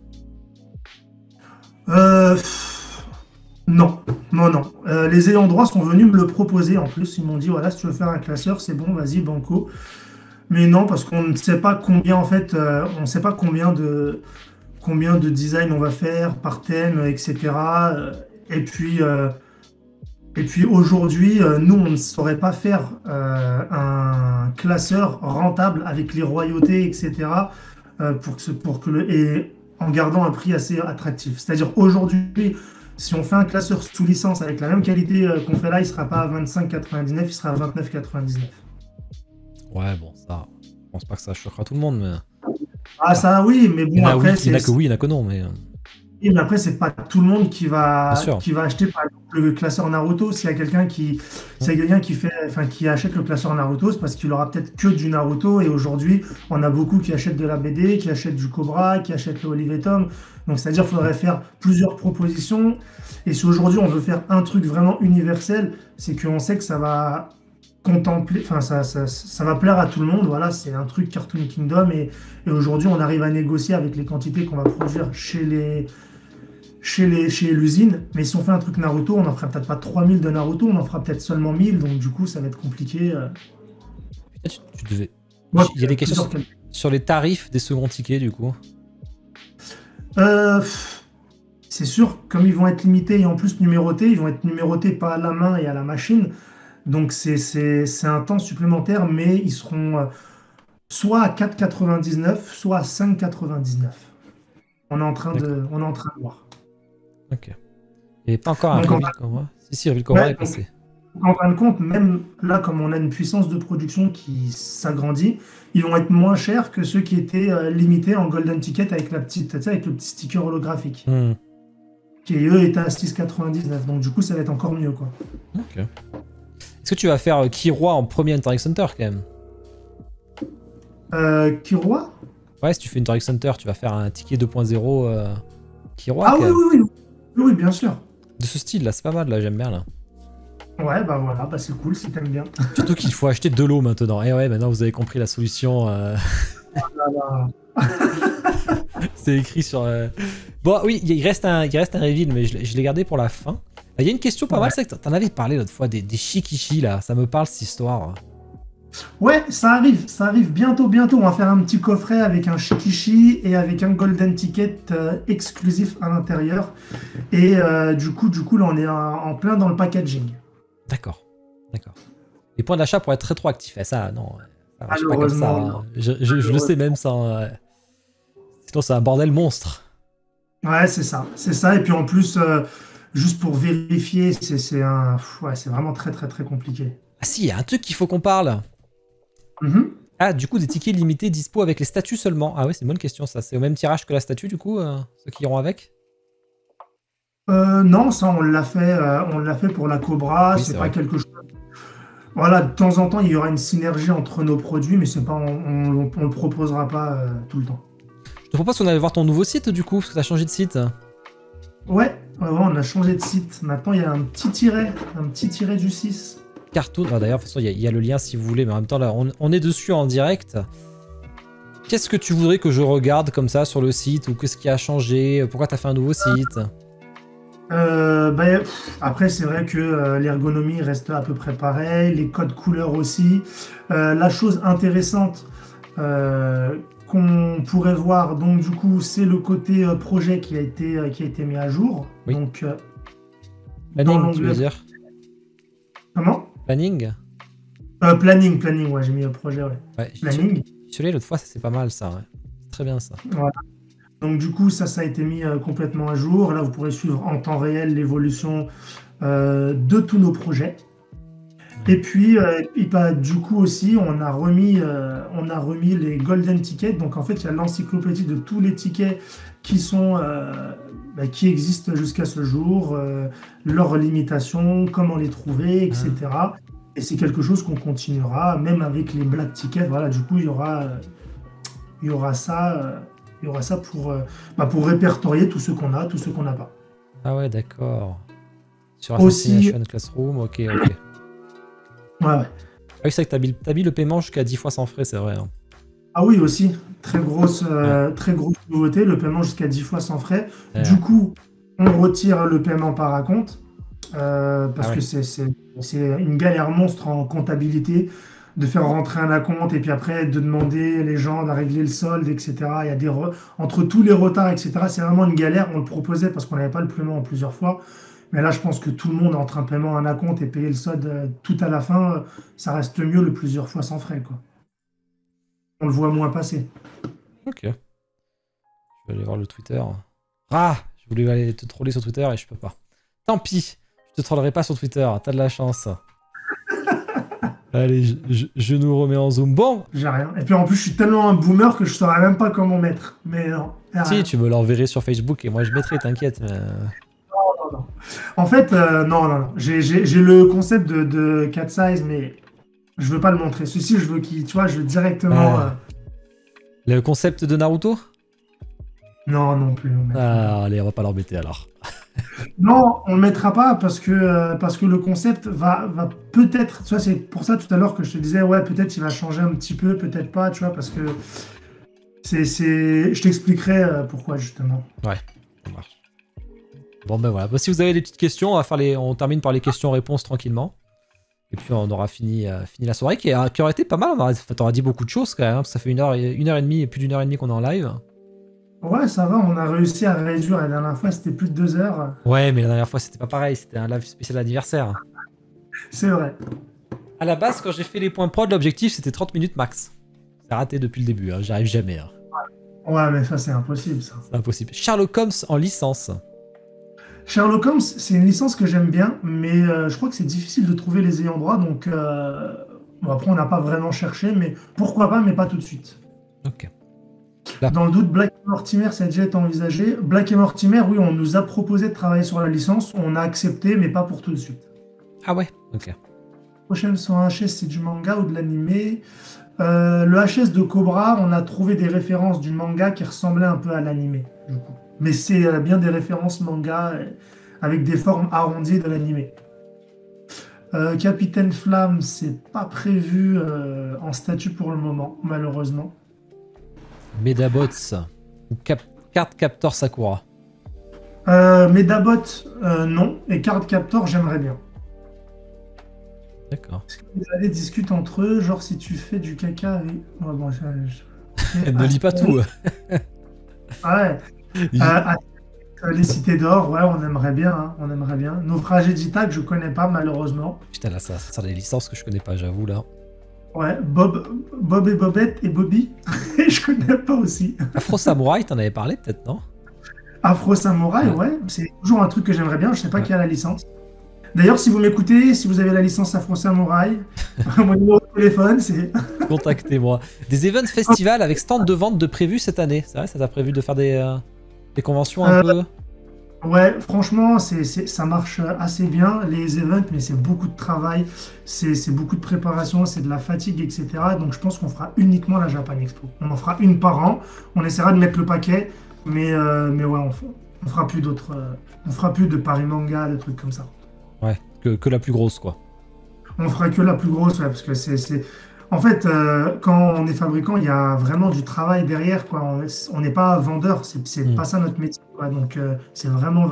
Non. Les ayants droit sont venus me le proposer en plus. Ils m'ont dit voilà, si tu veux faire un classeur, c'est bon, vas-y, banco. Mais non, parce qu'on ne sait pas combien en fait, on ne sait pas combien de design on va faire par thème, etc. Et puis aujourd'hui, nous, on ne saurait pas faire un classeur rentable avec les royautés, etc. Et en gardant un prix assez attractif. C'est-à-dire aujourd'hui, si on fait un classeur sous licence avec la même qualité qu'on fait là, il ne sera pas à 25,99, il sera à 29,99. Ouais, bon, ça. Je pense pas que ça choquera tout le monde, mais. Ah, ça oui, mais bon, après. Il y en a que oui, il y en a que non, mais. Et mais après, c'est pas tout le monde qui va Bien sûr. acheter par exemple le classeur Naruto. S'il y a quelqu'un qui achète le classeur Naruto, c'est parce qu'il aura peut-être que du Naruto. Et aujourd'hui, on a beaucoup qui achètent de la BD, qui achètent du Cobra, qui achètent le Olive et Tom. Donc, c'est-à-dire qu'il faudrait faire plusieurs propositions. Et si aujourd'hui on veut faire un truc vraiment universel, c'est qu'on sait que ça va contempler, enfin ça va plaire à tout le monde. Voilà, c'est un truc Cartoon Kingdom. Et aujourd'hui, on arrive à négocier avec les quantités qu'on va produire chez l'usine, mais si on fait un truc Naruto, on n'en fera peut-être pas 3000 de Naruto, on en fera peut-être seulement 1000, donc du coup ça va être compliqué. Tu devais. Moi, Il y a des questions sur les tarifs des seconds tickets du coup. C'est sûr, comme ils vont être limités et en plus numérotés, ils vont être numérotés pas à la main et à la machine, donc c'est un temps supplémentaire, mais ils seront soit à 4,99, soit à 5,99. On est en train de voir. Ok. Il n'y avait pas encore un Donc, Reveal Cobra. Si, Reveal Cobra est passé. En fin de compte, même là, comme on a une puissance de production qui s'agrandit, ils vont être moins chers que ceux qui étaient limités en Golden Ticket avec avec le petit sticker holographique. Qui, eux, étaient à 6,99. Donc, du coup, ça va être encore mieux, quoi. Ok. Est-ce que tu vas faire Kiroi en premier Interact Center, quand même? Kiroi? Ouais, si tu fais une Interact Center, tu vas faire un ticket 2.0 Kiroi. Ah oui, bien sûr. De ce style, là, c'est pas mal, là, j'aime bien, là. Ouais, bah voilà, bah c'est cool si t'aimes bien. Surtout qu'il faut acheter de l'eau maintenant. Et ouais, maintenant vous avez compris la solution. C'est écrit sur. Bon, oui, il reste un reveal, mais je l'ai gardé pour la fin. Il y a une question pas mal, c'est que t'en avais parlé l'autre fois, des shikishi là. Ça me parle cette histoire. Ouais, ça arrive bientôt. On va faire un petit coffret avec un shikishi et avec un golden ticket exclusif à l'intérieur. Et du coup, là, on est en plein dans le packaging. D'accord. Les points d'achat pour être rétroactifs, ça, non. Ça marche pas comme ça. Hein. Je le sais même sans. Sinon, c'est un bordel monstre. Ouais, c'est ça. Et puis en plus, juste pour vérifier, c'est vraiment très, très, très compliqué. Ah si, il y a un truc qu'il faut qu'on parle. Ah, du coup, des tickets limités dispo avec les statues seulement. Ah ouais, c'est une bonne question, ça. C'est au même tirage que la statue, du coup, ceux qui iront avec? Non, ça, on l'a fait pour la Cobra. Oui, c'est pas vrai. quelque chose. Voilà, de temps en temps, il y aura une synergie entre nos produits, mais c'est pas, on le proposera pas tout le temps. Je te propose qu'on aille voir ton nouveau site, du coup, parce que t'as changé de site. Ouais, on a changé de site. Maintenant, il y a un petit tiret du 6. Cartoon. Ah, d'ailleurs, de toute façon, il y a le lien si vous voulez, mais en même temps, là, on est dessus en direct. Qu'est-ce que tu voudrais que je regarde comme ça sur le site, ou qu'est-ce qui a changé? Pourquoi t'as fait un nouveau site? Après, c'est vrai que l'ergonomie reste à peu près pareil, les codes couleurs aussi. La chose intéressante qu'on pourrait voir, donc du coup, c'est le côté projet qui a été mis à jour. Oui. Donc, planning, tu veux dire? Comment? Planning? Planning, ouais, j'ai mis le projet, ouais. Ouais, Planning. celui-là, l'autre fois, c'est pas mal, ça. Ouais. C'est très bien, ça. Voilà. Donc du coup, ça a été mis complètement à jour. Là, vous pourrez suivre en temps réel l'évolution de tous nos projets. Et puis, du coup aussi, on a remis les golden tickets. Donc en fait, il y a l'encyclopédie de tous les tickets qui qui existent jusqu'à ce jour, leurs limitations, comment les trouver, etc. Et c'est quelque chose qu'on continuera, même avec les black tickets. Voilà, du coup, il y aura ça. Il y aura ça pour répertorier tout ce qu'on a, tout ce qu'on n'a pas. Ah ouais, d'accord. Sur Aussi... Assassination Classroom, ok. Ouais. Ah oui, c'est vrai que t'as mis le paiement jusqu'à 10 fois sans frais, c'est vrai. Hein. Ah oui, aussi. Très grosse nouveauté, le paiement jusqu'à 10 fois sans frais. Du coup, on retire le paiement par acompte, parce que c'est une galère monstre en comptabilité de faire rentrer un acompte et puis après de demander les gens de régler le solde, etc. Il y a entre tous les retards, etc. C'est vraiment une galère. On le proposait parce qu'on n'avait pas le paiement en plusieurs fois. Mais là, je pense que tout le monde entre un paiement, un acompte et payer le solde tout à la fin, ça reste mieux le plusieurs fois sans frais, quoi. On le voit moins passer. Ok. Je vais aller voir le Twitter. Ah, je voulais aller te troller sur Twitter et je peux pas. Tant pis, je te trollerai pas sur Twitter. T'as de la chance. Allez, je nous remets en zoom. Bon. J'ai rien. Et puis en plus, je suis tellement un boomer que je saurais même pas comment mettre. Mais non. Si, tu me l'enverrais sur Facebook et moi je mettrai, t'inquiète. Mais... Non. En fait, non. J'ai le concept de cat size, mais je veux pas le montrer. Celui-ci, je veux je veux directement. Le concept de Naruto? Non, non plus. Ah, allez, on va pas l'embêter alors. Non, on ne le mettra pas parce que le concept va peut-être, tu vois, c'est pour ça tout à l'heure que je te disais, ouais, peut-être il va changer un petit peu, peut-être pas, tu vois, parce que je t'expliquerai pourquoi justement. Ouais, ça marche. Bon ben voilà, si vous avez des petites questions, on termine par les questions-réponses tranquillement. Et puis on aura fini la soirée qui aurait été pas mal, t'auras dit beaucoup de choses quand même, parce que ça fait une heure et demie, plus d'une heure et demie qu'on est en live. Ouais, ça va, on a réussi à réduire. La dernière fois, c'était plus de 2 heures. Ouais, mais la dernière fois, c'était pas pareil. C'était un live spécial anniversaire. C'est vrai. À la base, quand j'ai fait les points prod, l'objectif, c'était 30 minutes max. C'est raté depuis le début, hein. J'arrive jamais. Hein. Ouais, mais ça, c'est impossible, ça. C'est impossible. Sherlock Holmes en licence. Sherlock Holmes, c'est une licence que j'aime bien, mais je crois que c'est difficile de trouver les ayants droit, donc bon, après, on n'a pas vraiment cherché, mais pourquoi pas, mais pas tout de suite. Ok. Là. Dans le doute, Black et Mortimer, ça a déjà été envisagé. Black et Mortimer, oui, on nous a proposé de travailler sur la licence. On a accepté, mais pas pour tout de suite. Ah ouais, ok. Prochaine sur un HS, c'est du manga ou de l'animé. Le HS de Cobra, on a trouvé des références du manga qui ressemblaient un peu à l'animé, du coup. Mais c'est bien des références manga avec des formes arrondies de l'animé. Capitaine Flamme, c'est pas prévu en statut pour le moment, malheureusement. Medabots ou Card Captor Sakura. Medabots, non. Et Card Captor, j'aimerais bien. D'accord. Parce que les allées discutent entre eux, genre si tu fais du caca avec... Ouais, bon, ne lis pas tout. Ouais. Les cités d'or, ouais, on aimerait bien. Hein, on aimerait bien. Naufragé d'Ithac, que je connais pas, malheureusement. Putain, là, ça sort des licences que je connais pas, j'avoue, là. Ouais, Bob et Bobette et Bobby, je connais pas aussi. Afro Samurai, t'en avais parlé peut-être, non? Afro Samurai, ouais, c'est toujours un truc que j'aimerais bien, je sais pas qui a la licence. D'ailleurs, si vous m'écoutez, si vous avez la licence Afro Samurai, mon numéro de téléphone, c'est... Contactez-moi. Des events festivals avec stand de vente de prévu cette année. C'est vrai, ça t'a prévu de faire des conventions un peu? Ouais, franchement, ça marche assez bien, les events, mais c'est beaucoup de travail, c'est beaucoup de préparation, c'est de la fatigue, etc. Donc je pense qu'on fera uniquement la Japan Expo. On en fera une par an, on essaiera de mettre le paquet, mais ouais, on fera plus d'autres... on fera plus de Paris Manga, des trucs comme ça. Ouais, que la plus grosse, quoi. On fera que la plus grosse, ouais, parce que c'est... En fait, quand on est fabricant, il y a vraiment du travail derrière, quoi. On n'est pas vendeur, c'est pas ça notre métier, quoi. Donc, c'est vraiment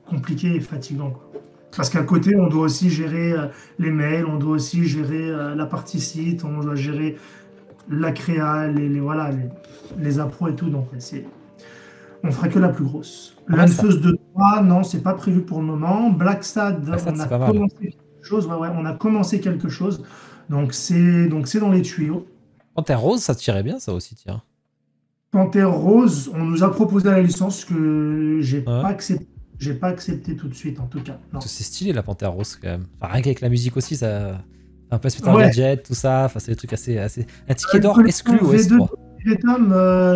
compliqué et fatigant, quoi. Parce qu'à côté, on doit aussi gérer les mails, on doit aussi gérer la partie site, on doit gérer la créa, voilà, les appros et tout. Donc, on fera que la plus grosse. L'Unfuse de 3, non, c'est pas prévu pour le moment. Black Sad, on a commencé quelque chose. Ouais, on a commencé quelque chose. Donc, c'est dans les tuyaux. Panthère Rose, ça tirait bien, ça aussi, tiens. Panthère Rose, on nous a proposé la licence que j'ai pas accepté. J'ai pas accepté tout de suite, en tout cas. C'est stylé, la Panthère Rose, quand même. Enfin, rien qu'avec la musique aussi, ça... Un peu Spectral Gadget, tout ça. Enfin, c'est des trucs assez... Un ticket d'or exclu au S3. Olivetum,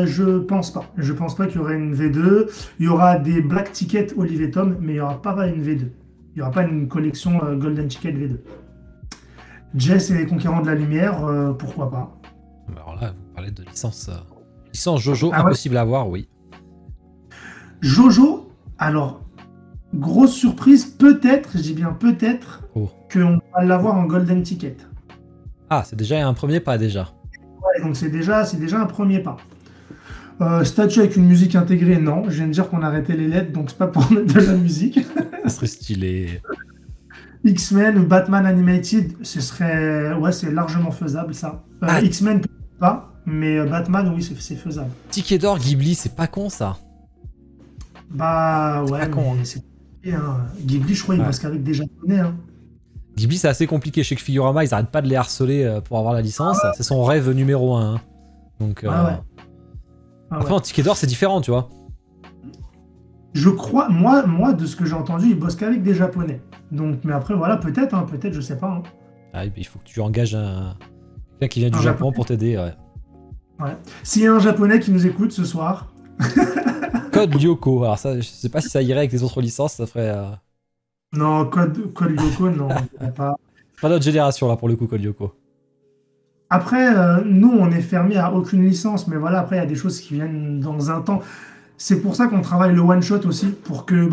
je pense pas. Je pense pas qu'il y aurait une V2. Il y aura des Black Tickets Olivetum, mais il n'y aura pas une V2. Il n'y aura pas une collection Golden Ticket V2. Jess et les Conquérants de la Lumière, pourquoi pas. Alors là, vous parlez de licence... Licence Jojo, impossible à avoir, oui. Jojo, alors, grosse surprise, peut-être, je dis bien peut-être, qu'on va l'avoir en Golden Ticket. Ah, c'est déjà un premier pas, déjà. Ouais, donc c'est déjà un premier pas. Statue avec une musique intégrée, non. Je viens de dire qu'on arrêtait les LED, donc c'est pas pour mettre de la musique. Ça serait stylé. X-Men ou Batman Animated, ce serait... Ouais, c'est largement faisable, ça. X-Men, pas, mais Batman, oui, c'est faisable. Ticket d'or, Ghibli, c'est pas con, ça. Bah, ouais, c'est compliqué, hein. Ghibli, je crois, il bosse qu'avec des Japonais, hein. Ghibli, c'est assez compliqué. Chez Figurama, ils arrêtent pas de les harceler pour avoir la licence. C'est son rêve numéro 1. Hein. Donc, après, en ticket d'or, c'est différent, tu vois. Je crois, moi, de ce que j'ai entendu, il bosse qu'avec des Japonais. Donc, mais après, voilà, peut-être, je sais pas. Hein. Ah, il faut que tu engages quelqu'un qui vient du Japon pour t'aider, ouais. S'il y a un Japonais qui nous écoute ce soir... Code Lyoko. Alors ça, je sais pas si ça irait avec les autres licences, ça ferait... Non, Code Lyoko, non. Pas notre génération, là, pour le coup, Code Lyoko. Après, nous, on est fermé à aucune licence, mais voilà, après, il y a des choses qui viennent dans un temps. C'est pour ça qu'on travaille le one-shot aussi, pour que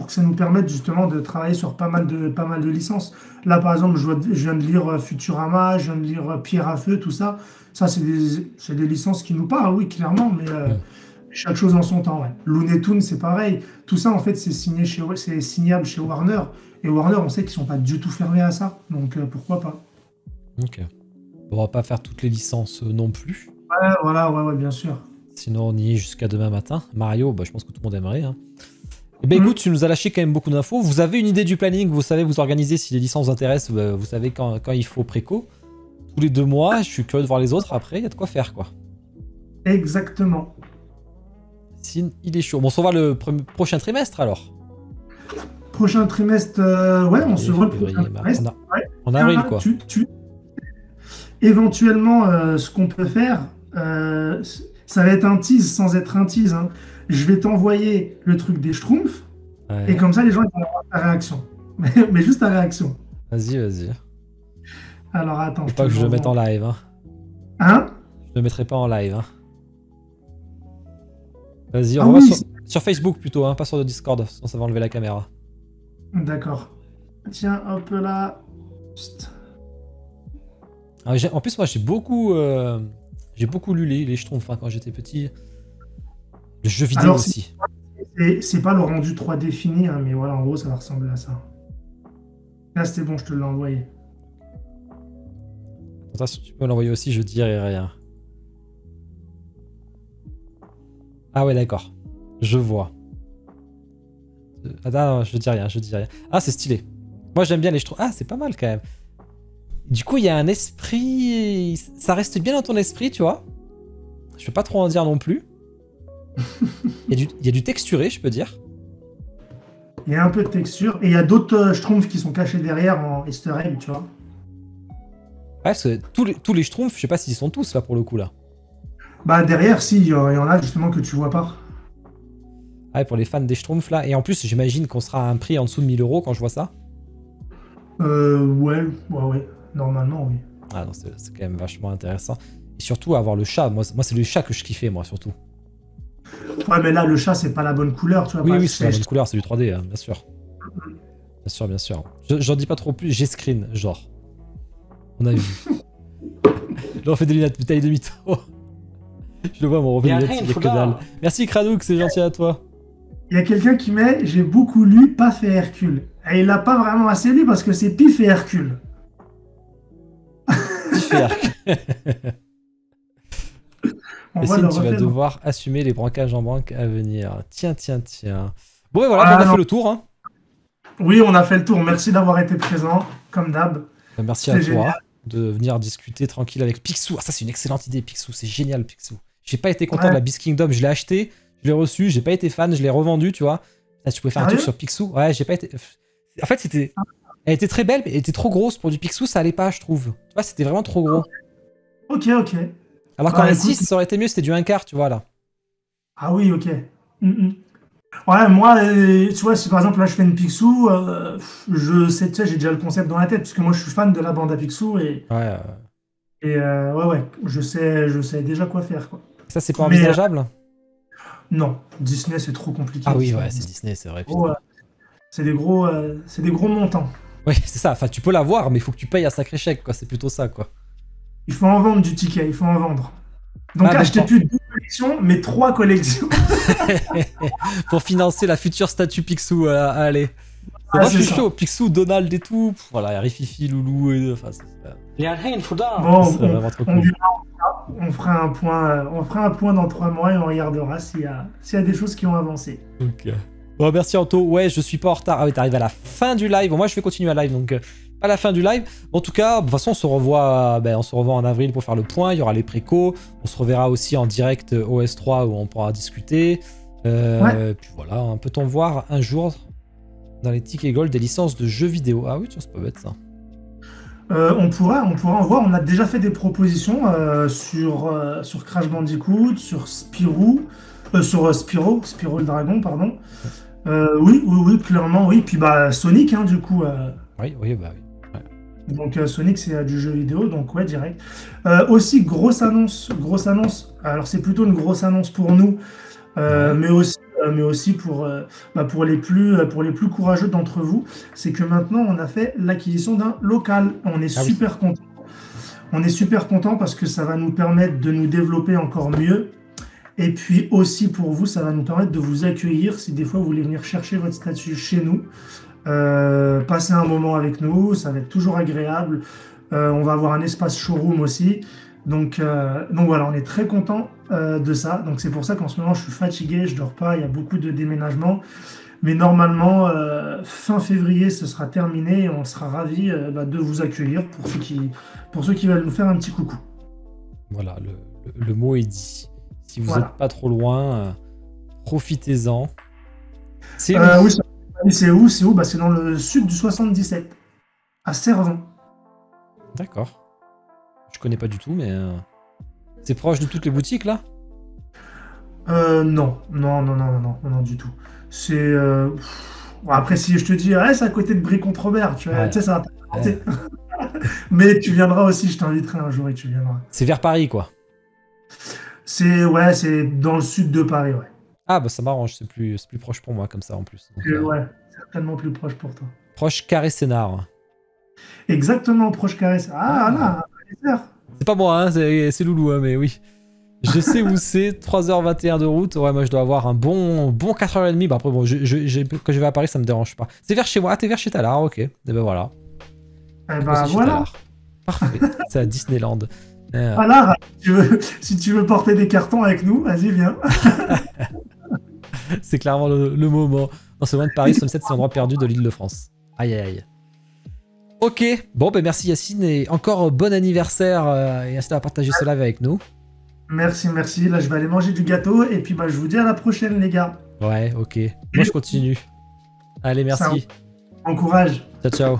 ça nous permette justement de travailler sur pas mal de licences. Là, par exemple, je viens de lire Futurama, je viens de lire Pierre à Feu, tout ça. Ça, c'est des licences qui nous parlent, oui, clairement, mais chaque chose en son temps. Ouais. Looney Tunes, c'est pareil. Tout ça, en fait, c'est signable chez Warner. Et Warner, on sait qu'ils sont pas du tout fermés à ça. Donc, pourquoi pas. Ok. On va pas faire toutes les licences non plus. Ouais, voilà, ouais, bien sûr. Sinon, on y est jusqu'à demain matin. Mario, je pense que tout le monde aimerait. Hein. Eh ben, écoute, tu nous as lâché quand même beaucoup d'infos. Vous avez une idée du planning, vous savez vous organiser si les licences vous intéressent, vous savez quand il faut préco. Tous les 2 mois, je suis curieux de voir les autres. Après, il y a de quoi faire, quoi. Exactement. Il est chaud. Bon, on se revoit le prochain trimestre, alors. Prochain trimestre, ouais, on se voit le prochain trimestre. En avril, quoi. Éventuellement, ce qu'on peut faire, ça va être un tease sans être un tease. Hein. Je vais t'envoyer le truc des Schtroumpfs, et comme ça, les gens ils vont avoir ta réaction. Mais juste ta réaction. Vas-y. Alors, attends. Faut pas que je le mette en live. Hein? Je le mettrai pas en live. Vas-y, on va sur Facebook plutôt, pas sur le Discord, sinon ça va enlever la caméra. D'accord. Tiens, hop là. En plus, moi, j'ai beaucoup lu les Schtroumpfs quand j'étais petit. Le jeu vidéo alors, aussi. C'est pas le rendu 3D fini, mais voilà, en gros, ça va ressembler à ça. Là, c'était bon, je te l'ai envoyé. Attention, tu peux l'envoyer aussi, je dirai rien. Ah ouais, d'accord. Je vois. Attends, je dis rien. Ah, c'est stylé. Moi, j'aime bien les Schtroumpfs. Ah, c'est pas mal, quand même. Du coup, il y a un esprit... Ça reste bien dans ton esprit, tu vois. Je peux pas trop en dire non plus. Il y a du texturé, je peux dire. Il y a un peu de texture. Et il y a d'autres Schtroumpfs qui sont cachés derrière en easter egg, tu vois. Ouais, parce que tous les Schtroumpfs, je sais pas s'ils sont tous là, pour le coup, là. Bah, derrière, si, il y en a justement que tu vois pas. Ouais, pour les fans des Schtroumpfs, là. Et en plus, j'imagine qu'on sera à un prix en dessous de 1000 € quand je vois ça. Ouais. Normalement, oui. Ah non, c'est quand même vachement intéressant. Et surtout, avoir le chat. Moi c'est le chat que je kiffais, moi, surtout. Ouais, mais là, le chat, c'est pas la bonne couleur, tu vois. Oui, c'est la bonne couleur, c'est du 3D, bien sûr. Bien sûr. J'en dis pas trop plus, j'ai screen, genre. On a vu. Là, on fait des lunettes de taille demi-tour. Je le vois, mon revenu lunettes, il y a que dalle. Merci, Kranouk, c'est gentil à toi. Il y a quelqu'un qui met « J'ai beaucoup lu, Paf et Hercule ». Et il l'a pas vraiment assez lu parce que c'est Pif et Hercule. Pif et Hercule. On voit Yacine, le tu vas reflet. devoir assumer les branquages en banque à venir. Tiens, tiens, tiens. Bon, et voilà, on a fait le tour. Hein. Oui, on a fait le tour. Merci d'avoir été présent, comme d'hab. Merci à toi de venir discuter tranquille avec Picsou. Ah, ça, c'est une excellente idée, Picsou. C'est génial, Picsou. J'ai pas été content de la Beast Kingdom. Je l'ai acheté, je l'ai reçu, j'ai pas été fan, je l'ai revendu, tu vois. Là, tu pouvais faire un truc sur Picsou. Ouais, j'ai pas été. En fait, c'était. Elle était très belle, mais elle était trop grosse pour du Picsou, ça allait pas, je trouve. Tu vois, c'était vraiment trop gros. Ok. Alors qu'en S6, ça aurait été mieux, c'était du 1/4, tu vois, là. Ah oui, ok. Ouais, moi, tu vois, si par exemple là je fais une Picsou, je sais, tu sais, j'ai déjà le concept dans la tête, parce que moi je suis fan de la bande à Picsou et ouais, je sais déjà quoi faire, quoi. Ça, c'est pas envisageable? Non, Disney c'est trop compliqué. Ah oui, ouais, c'est Disney, c'est vrai. Oh, c'est des gros montants. Oui, c'est ça. Enfin, tu peux l'avoir, mais il faut que tu payes un sacré chèque, quoi. C'est plutôt ça, quoi. Il faut en vendre du ticket, il faut en vendre. Donc achetez plus 2 collections, mais 3 collections. Pour financer la future statue Picsou, allez. Moi, je suis chaud. Picsou, Donald et tout. Voilà, Rififi, Loulou et... Enfin, bon, on fera un point dans 3 mois et on regardera s'il y a des choses qui ont avancé. Ok. Bon, merci Anto. Ouais, je suis pas en retard. Ah oui, t'arrives à la fin du live. Bon, moi, je vais continuer à live, donc pas la fin du live. En tout cas, de toute façon, on se revoit en avril pour faire le point. Il y aura les précos. On se reverra aussi en direct OS3 où on pourra discuter. Puis voilà, peut-on voir un jour dans les tickets gold des licences de jeux vidéo? Ah oui, tiens, c'est pas bête ça. On pourra en voir. On a déjà fait des propositions sur Crash Bandicoot, sur Spyro le dragon, pardon. Oui, clairement, oui. Puis bah Sonic, hein, du coup. Oui. Ouais. Donc Sonic, c'est du jeu vidéo, donc ouais, direct. Aussi, grosse annonce. Alors c'est plutôt une grosse annonce pour nous, mais aussi pour les plus courageux d'entre vous. C'est que maintenant, on a fait l'acquisition d'un local. On est super content. On est super content parce que ça va nous permettre de nous développer encore mieux. Et puis aussi pour vous, ça va nous permettre de vous accueillir si des fois vous voulez venir chercher votre statut chez nous. Passer un moment avec nous, ça va être toujours agréable. On va avoir un espace showroom aussi. Donc voilà, on est très content de ça. Donc c'est pour ça qu'en ce moment je suis fatigué, je dors pas, il y a beaucoup de déménagements. Mais normalement, fin février, ce sera terminé et on sera ravis de vous accueillir pour ceux qui veulent nous faire un petit coucou. Voilà, le mot est dit. Si vous n'êtes pas trop loin, profitez-en. C'est où c'est où? C'est dans le sud du 77, à Cervon. D'accord. Je connais pas du tout, mais c'est proche de toutes les boutiques là? Non, du tout. C'est après si je te dis c'est à côté de Brie-Comte-Robert, tu sais ça va pas tenter. Mais tu viendras aussi, je t'inviterai un jour et tu viendras. C'est vers Paris quoi. C'est dans le sud de Paris, ouais. Ah bah ça m'arrange, c'est plus proche pour moi comme ça en plus. Donc, ouais, certainement plus proche pour toi. Proche Carré-Sénard. Exactement, proche Carré-Sénard. Ah là, c'est pas moi, hein, c'est Loulou, hein, mais oui. Je sais où c'est, 3h21 de route. Ouais, moi je dois avoir un bon 4h30. Bah après, bon, quand je vais à Paris, ça me dérange pas. C'est vers chez moi. Ah, t'es vers chez Talard, ok. Et ben voilà. Voilà. Parfait, c'est à Disneyland. Voilà, si tu veux porter des cartons avec nous, vas-y, viens. C'est clairement le moment. Non, c'est loin de Paris, Sunset, c'est l'endroit perdu de l'Île-de-France. Aïe. Ok, bon, ben merci Yacine, et encore bon anniversaire, et merci d'avoir partagé ce live avec nous. Merci. Là, je vais aller manger du gâteau, et puis je vous dis à la prochaine, les gars. Ouais, ok. Moi, je continue. Allez, merci. Bon courage. Ciao.